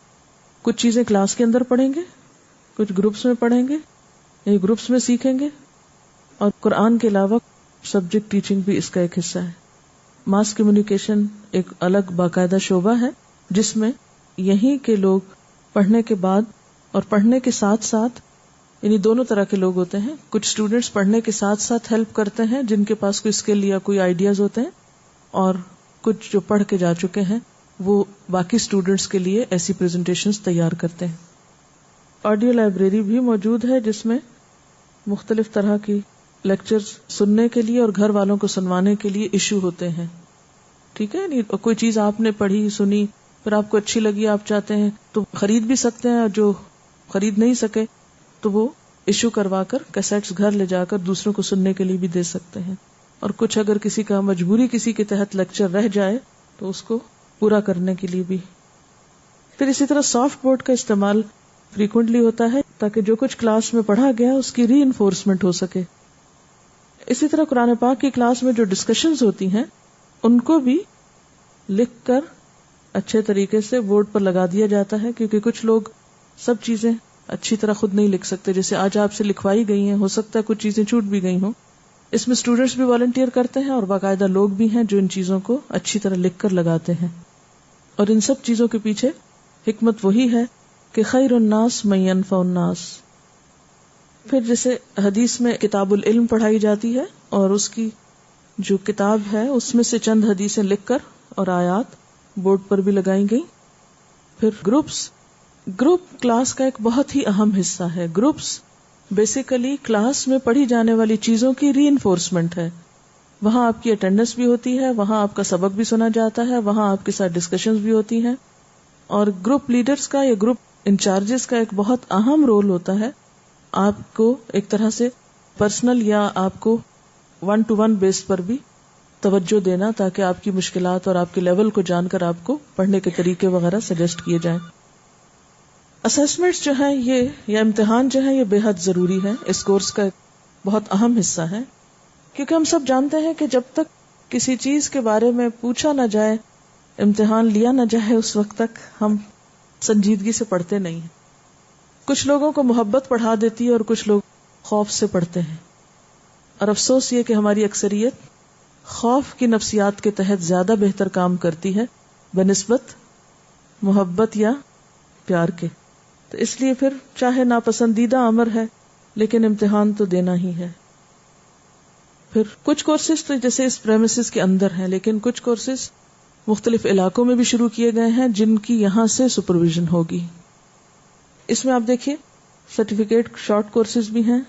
کچھ چیزیں کلاس کے اندر پڑھیں گے، کچھ گروپس میں پڑھیں گے، یعنی گروپس میں سیکھیں گے، اور قرآن کے علاوہ سبجیکٹ ٹیچنگ بھی اس کا ایک حصہ ہے. ماس کمیونیکیشن ایک الگ باقاعدہ شعبہ ہے جس میں یہیں کے لوگ پڑھنے کے بعد اور پڑھنے کے ساتھ ساتھ، یعنی دونوں طرح کے لوگ ہوتے ہیں. کچھ اسٹوڈینٹس پڑھنے کے ساتھ ساتھ ہیلپ کرتے ہیں جن کے پاس کوئی اسکل یا کوئی آئیڈیاز ہوتے ہیں، اور کچھ جو پڑھ کے جا چکے ہیں وہ باقی اسٹوڈینٹس کے لیے ایسی پریزنٹیشنز تیار کرتے ہیں. آڈیو لائبریری بھی موجود ہے جس میں مختلف طرح کی لیکچرز سننے کے لیے اور گھر والوں کو سنوانے کے لیے ایشو ہوتے ہیں. ٹھیک ہے، یعنی کوئی چیز آپ نے پڑھی سنی پھر آپ کو اچھی لگی، آپ چاہتے ہیں تو خرید بھی سکتے ہیں، اور جو خرید نہیں سکے تو وہ ایشو کروا کر کیسٹس گھر لے جا کر دوسروں کو سننے کے لیے بھی دے سکتے ہیں. اور کچھ اگر کسی کا مجبوری کسی کے تحت لیکچر رہ جائے تو اس کو پورا کرنے کے لیے بھی. پھر اسی طرح سافٹ بورڈ کا استعمال فریکوینٹلی ہوتا ہے تاکہ جو کچھ کلاس میں پڑھا گیا اس کی ری انفورسمنٹ ہو سکے. اسی طرح قرآن پاک کی کلاس میں جو ڈسکشنز ہوتی ہیں ان کو بھی لکھ کر اچھے طریقے سے بورڈ پر لگا دیا جاتا ہے، کیونکہ کچھ لوگ سب چیزیں اچھی طرح خود نہیں لکھ سکتے. جیسے آج آپ سے لکھوائی گئی ہیں، ہو سکتا ہے کچھ چیزیں چھوٹ بھی گئی ہوں. اس میں اسٹوڈینٹس بھی والنٹیئر کرتے ہیں اور باقاعدہ لوگ بھی ہیں جو ان چیزوں کو اچھی طرح لکھ کر لگاتے ہیں. اور ان سب چیزوں کے پیچھے حکمت وہی ہے کہ خیر الناس من ینفع الناس. پھر جیسے حدیث میں کتاب العلم پڑھائی جاتی ہے، اور اس کی جو کتاب ہے اس میں سے چند حدیثیں لکھ کر اور آیات بورڈ پر بھی لگائی گئی. پھر گروپ کلاس کا ایک بہت ہی اہم حصہ ہے. گروپس بیسیکلی کلاس میں پڑھی جانے والی چیزوں کی ری انفورسمنٹ ہے. وہاں آپ کی اٹینڈنس بھی ہوتی ہے، وہاں آپ کا سبق بھی سنا جاتا ہے، وہاں آپ کے ساتھ ڈسکشنز بھی ہوتی ہیں. اور گروپ لیڈرز کا یا گروپ انچارجز کا ایک بہت اہم رول ہوتا ہے آپ کو ایک طرح سے پرسنل یا آپ کو 1-to-1 بیس پر بھی توجہ دینا، تاکہ آپ کی مشکلات اور آپ کے لیول کو جان کر آپ کو پڑھنے کے طریقے وغیرہ سجیسٹ کیے جائیں. اسیسمنٹس جو ہیں یہ یا امتحان جو ہے یہ بے حد ضروری ہے، اس کورس کا ایک بہت اہم حصہ ہے. کیونکہ ہم سب جانتے ہیں کہ جب تک کسی چیز کے بارے میں پوچھا نہ جائے، امتحان لیا نہ جائے، اس وقت تک ہم سنجیدگی سے پڑھتے نہیں ہیں. کچھ لوگوں کو محبت پڑھا دیتی ہے اور کچھ لوگ خوف سے پڑھتے ہیں. اور افسوس یہ کہ ہماری اکثریت خوف کی نفسیات کے تحت زیادہ بہتر کام کرتی ہے بنسبت محبت یا پیار کے. تو اس لیے پھر چاہے ناپسندیدہ امر ہے لیکن امتحان تو دینا ہی ہے. پھر کچھ کورسز تو جیسے اس پریمیسز کے اندر ہیں، لیکن کچھ کورسز مختلف علاقوں میں بھی شروع کیے گئے ہیں جن کی یہاں سے سپرویژن ہوگی. اس میں آپ دیکھیے سرٹیفکیٹ شارٹ کورسز بھی ہیں،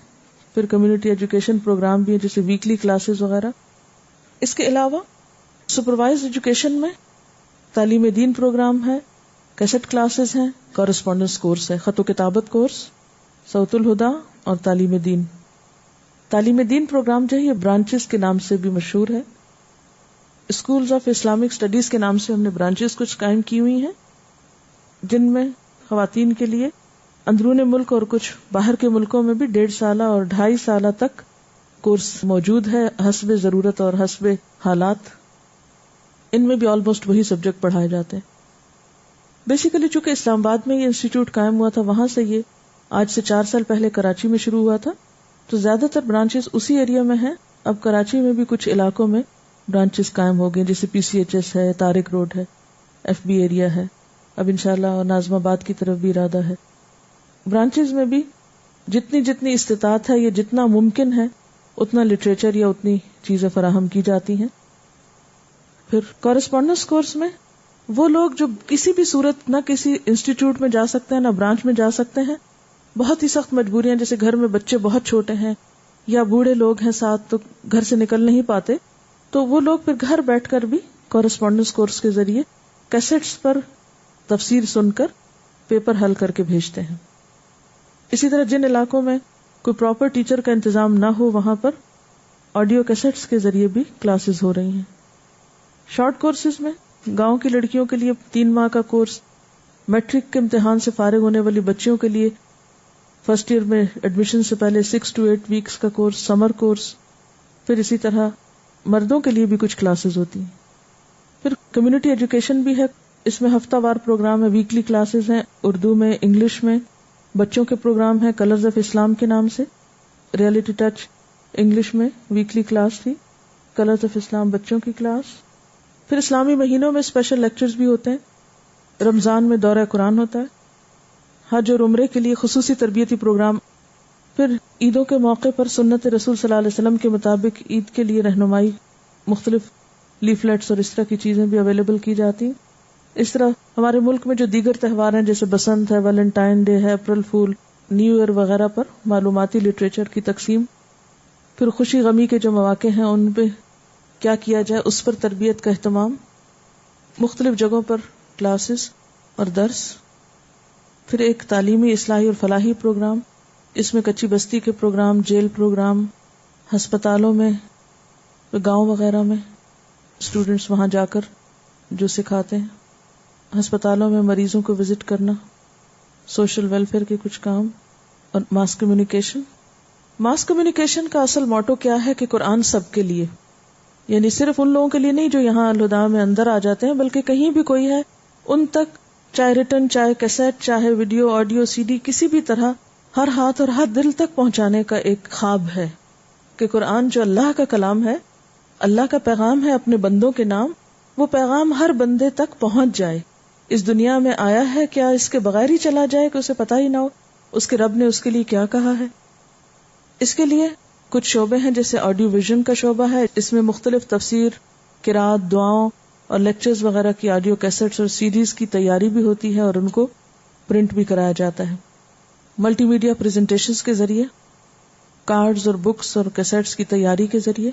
پھر کمیونٹی ایجوکیشن پروگرام بھی ہیں جیسے ویکلی کلاسز وغیرہ. اس کے علاوہ سپروائزڈ ایجوکیشن میں تعلیم دین پروگرام ہے، کیسٹ کلاسز ہیں، کورسپونڈنس کورس ہے، خط و کتابت کورس، صوت الہدا اور تعلیم دین. تعلیم دین پروگرام جو ہے یہ برانچز کے نام سے بھی مشہور ہے. اسکولز آف اسلامک اسٹڈیز کے نام سے ہم نے برانچز کچھ قائم کی ہوئی ہیں جن میں خواتین کے لیے اندرون ملک اور کچھ باہر کے ملکوں میں بھی 1.5 سالہ اور 2.5 سالہ تک کورس موجود ہے حسب ضرورت اور حسب حالات. ان میں بھی آلموسٹ وہی سبجیکٹ پڑھائے جاتے ہیں. بیسیکلی چونکہ اسلام آباد میں یہ انسٹیٹیوٹ قائم ہوا تھا، وہاں سے یہ آج سے 4 سال پہلے کراچی میں شروع ہوا تھا، تو زیادہ تر برانچز اسی ایریا میں ہیں. اب کراچی میں بھی کچھ علاقوں میں برانچز قائم ہو گئے، جیسے PCHS ہے، طارق روڈ ہے، FB ایریا ہے. اب انشاءاللہ ناظم آباد کی طرف بھی ارادہ ہے. برانچز میں بھی جتنی استطاعت ہے یا جتنا ممکن ہے اتنا لٹریچر یا اتنی چیزیں فراہم کی جاتی ہیں. پھر کورسپونڈنس کورس میں وہ لوگ جو کسی بھی صورت نہ کسی انسٹیٹیوٹ میں جا سکتے ہیں نہ برانچ میں جا سکتے ہیں، بہت ہی سخت مجبوریاں، جیسے گھر میں بچے بہت چھوٹے ہیں یا بوڑھے لوگ ہیں ساتھ تو گھر سے نکل نہیں پاتے، تو وہ لوگ پھر گھر بیٹھ کر بھی کورسپونڈنس کورس کے ذریعے کیسٹس پر تفسیر سن کر پیپر حل کر کے بھیجتے ہیں. اسی طرح جن علاقوں میں کوئی پراپر ٹیچر کا انتظام نہ ہو وہاں پر آڈیو کیسٹس کے ذریعے بھی کلاسز ہو رہی ہیں. شارٹ کورسز میں گاؤں کی لڑکیوں کے لیے 3 ماہ کا کورس، میٹرک کے امتحان سے فارغ ہونے والی بچیوں کے لیے فرسٹ ایئر میں ایڈمیشن سے پہلے 6 to 8 ویکس کا کورس، سمر کورس. پھر اسی طرح مردوں کے لیے بھی کچھ کلاسز ہوتی ہیں. پھر کمیونٹی ایجوکیشن بھی ہے، اس میں ہفتہ وار پروگرام ہے، ویکلی کلاسز ہیں، اردو میں، انگلش میں. بچوں کے پروگرام ہیں کلرز آف اسلام کے نام سے، ریئلٹی ٹچ انگلش میں ویکلی کلاس تھی، کلرز آف اسلام بچوں کی کلاس. پھر اسلامی مہینوں میں اسپیشل لیکچرز بھی ہوتے ہیں. رمضان میں دورہ قرآن ہوتا ہے، حج اور عمرے کے لیے خصوصی تربیتی پروگرام. پھر عیدوں کے موقع پر سنت رسول صلی اللہ علیہ وسلم کے مطابق عید کے لیے رہنمائی، مختلف لیفلیٹس اور اس طرح کی چیزیں بھی اویلیبل کی جاتی ہیں. اس طرح ہمارے ملک میں جو دیگر تہوار ہیں جیسے بسنت ہے، ویلنٹائن ڈے ہے، اپریل فول، نیو ایئر وغیرہ پر معلوماتی لٹریچر کی تقسیم. پھر خوشی غمی کے جو مواقع ہیں ان پہ کیا کیا جائے اس پر تربیت کا اہتمام، مختلف جگہوں پر کلاسز اور درس. پھر ایک تعلیمی اصلاحی اور فلاحی پروگرام، اس میں کچی بستی کے پروگرام، جیل پروگرام، ہسپتالوں میں، گاؤں وغیرہ میں اسٹوڈنٹس وہاں جا کر جو سکھاتے ہیں، ہسپتالوں میں مریضوں کو وزٹ کرنا، سوشل ویلفیئر کے کچھ کام. اور ماس کمیونیکیشن. ماس کمیونیکیشن کا اصل موٹو کیا ہے کہ قرآن سب کے لیے، یعنی صرف ان لوگوں کے لیے نہیں جو یہاں الہدیٰ میں اندر آ جاتے ہیں، بلکہ کہیں بھی کوئی ہے ان تک، چاہے ریٹن، چاہے کیسٹ، چاہے ویڈیو، آڈیو، CD، کسی بھی طرح ہر ہاتھ اور ہر دل تک پہنچانے کا ایک خواب ہے کہ قرآن جو اللہ کا کلام ہے، اللہ کا پیغام ہے اپنے بندوں کے نام، وہ پیغام ہر بندے تک پہنچ جائے. اس دنیا میں آیا ہے کیا اس کے بغیر ہی چلا جائے کہ اسے پتہ ہی نہ ہو اس کے رب نے اس کے لیے کیا کہا ہے. اس کے لیے کچھ شعبے ہیں، جیسے آڈیو ویژن کا شعبہ ہے، اس میں مختلف تفسیر، قرات، دعاؤں اور لیکچرز وغیرہ کی آڈیو کیسٹس اور CDs کی تیاری بھی ہوتی ہے اور ان کو پرنٹ بھی کرایا جاتا ہے. ملٹی میڈیا پریزنٹیشنز کے ذریعے، کارڈز اور بکس اور کیسٹس کی تیاری کے ذریعے،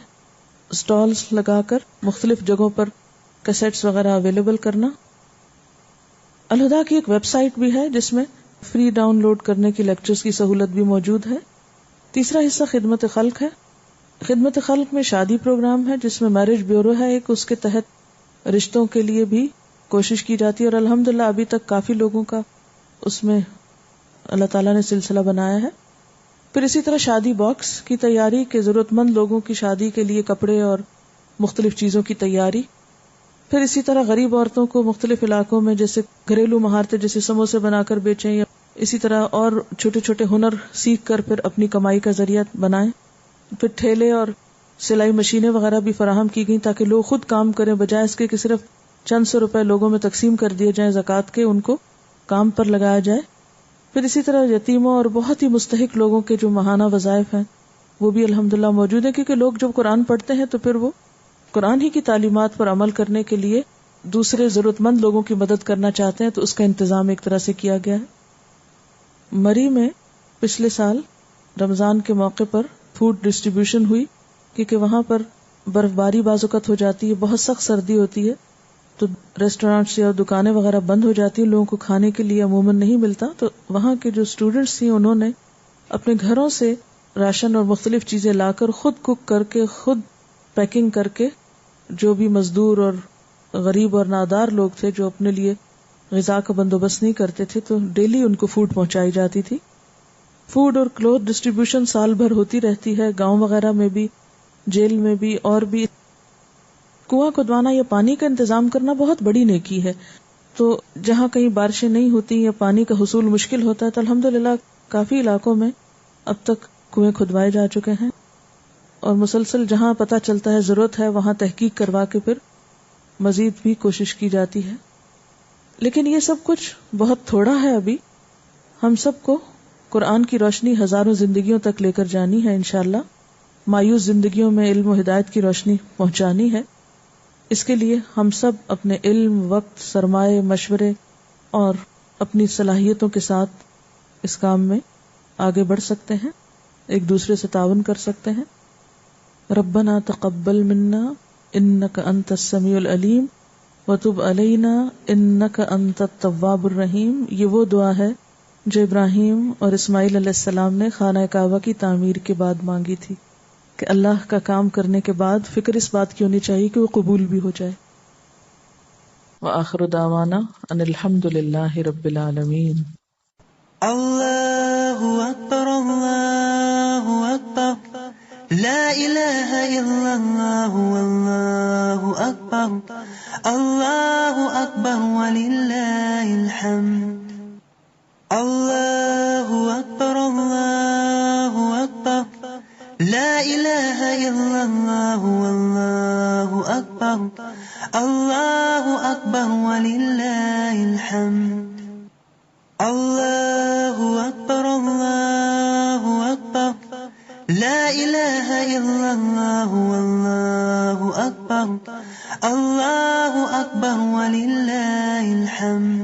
سٹالز لگا کر مختلف جگہوں پر کیسٹس وغیرہ اویلیبل کرنا. الہدیٰ کی ایک ویب سائٹ بھی ہے جس میں فری ڈاؤن لوڈ کرنے کی لیکچرز کی سہولت بھی موجود ہے. تیسرا حصہ خدمت خلق ہے. خدمت خلق میں شادی پروگرام ہے جس میں میرج بیورو ہے ایک، اس کے تحت رشتوں کے لیے بھی کوشش کی جاتی ہے اور الحمدللہ ابھی تک کافی لوگوں کا اس میں اللہ تعالیٰ نے سلسلہ بنایا ہے. پھر اسی طرح شادی باکس کی تیاری کہ ضرورت مند لوگوں کی شادی کے لیے کپڑے اور مختلف چیزوں کی تیاری. پھر اسی طرح غریب عورتوں کو مختلف علاقوں میں جیسے گھریلو مہارتیں جیسے سموسے بنا کر بیچیں یا اسی طرح اور چھوٹے چھوٹے ہنر سیکھ کر پھر اپنی کمائی کا ذریعہ بنائیں. پھر ٹھیلے اور سلائی مشینیں وغیرہ بھی فراہم کی گئیں تاکہ لوگ خود کام کریں، بجائے اس کے کہ صرف چند سو روپے لوگوں میں تقسیم کر دیے جائیں زکوٰۃ کے، ان کو کام پر لگایا جائے. پھر اسی طرح یتیموں اور بہت ہی مستحق لوگوں کے جو ماہانہ وظائف ہیں وہ بھی الحمدللہ موجود ہیں، کیونکہ لوگ جب قرآن پڑھتے ہیں تو پھر وہ قرآن ہی کی تعلیمات پر عمل کرنے کے لیے دوسرے ضرورت مند لوگوں کی مدد کرنا چاہتے ہیں، تو اس کا انتظام ایک طرح سے کیا گیا ہے. مری میں پچھلے سال رمضان کے موقع پر فوڈ ڈسٹریبیوشن ہوئی، کیونکہ وہاں پر برف باری بعض اوقات ہو جاتی ہے، بہت سخت سردی ہوتی ہے، تو ریسٹورینٹس یا دکانیں وغیرہ بند ہو جاتی ہیں، لوگوں کو کھانے کے لیے عموماً نہیں ملتا. تو وہاں کے جو اسٹوڈنٹس تھے انہوں نے اپنے گھروں سے راشن اور مختلف چیزیں لا کر خود کوک کر کے، خود پیکنگ کر کے، جو بھی مزدور اور غریب اور نادار لوگ تھے جو اپنے لیے غذا کا بندوبست نہیں کرتے تھے، تو ڈیلی ان کو فوڈ پہنچائی جاتی تھی. فوڈ اور کلوتھ ڈسٹریبیوشن سال بھر ہوتی رہتی ہے، گاؤں وغیرہ میں بھی، جیل میں بھی، اور بھی. کنواں کھدوانا یا پانی کا انتظام کرنا بہت بڑی نیکی ہے. تو جہاں کہیں بارشیں نہیں ہوتی یا پانی کا حصول مشکل ہوتا ہے تو الحمدللہ کافی علاقوں میں اب تک کنویں کھدوائے جا چکے ہیں، اور مسلسل جہاں پتہ چلتا ہے ضرورت ہے وہاں تحقیق کروا کے پھر مزید بھی کوشش کی جاتی ہے. لیکن یہ سب کچھ بہت تھوڑا ہے. ابھی ہم سب کو قرآن کی روشنی ہزاروں زندگیوں تک لے کر جانی ہے انشاءاللہ. مایوس زندگیوں میں علم و ہدایت کی روشنی پہنچانی ہے. اس کے لیے ہم سب اپنے علم، وقت، سرمائے، مشورے اور اپنی صلاحیتوں کے ساتھ اس کام میں آگے بڑھ سکتے ہیں، ایک دوسرے سے تعاون کر سکتے ہیں۔ ربنا تقبل منا انک انت السمیع العلیم وتب علینا انک انت التواب الرحیم، یہ وہ دعا ہے جو ابراہیم اور اسماعیل علیہ السلام نے خانہ کعبہ کی تعمیر کے بعد مانگی تھی کہ اللہ کا کام کرنے کے بعد فکر اس بات کی ہونی چاہیے کہ وہ قبول بھی ہو جائے۔ وآخر دعوانا ان الحمد للہ رب العالمین۔ اللہ اکبر اللہ اکبر لا الہ الا اللہ واللہ اکبر اللہ اکبر وللہ الحمد۔ اللہ اکبر اللہ اکبر لا الہ الا اللہ واللہ اکبر اللہ اکبر وللہ الحمد۔ اللہ اکبر اللہ اکبر لا الہ الا اللہ واللہ اکبر اللہ اکبر وللہ الحمد۔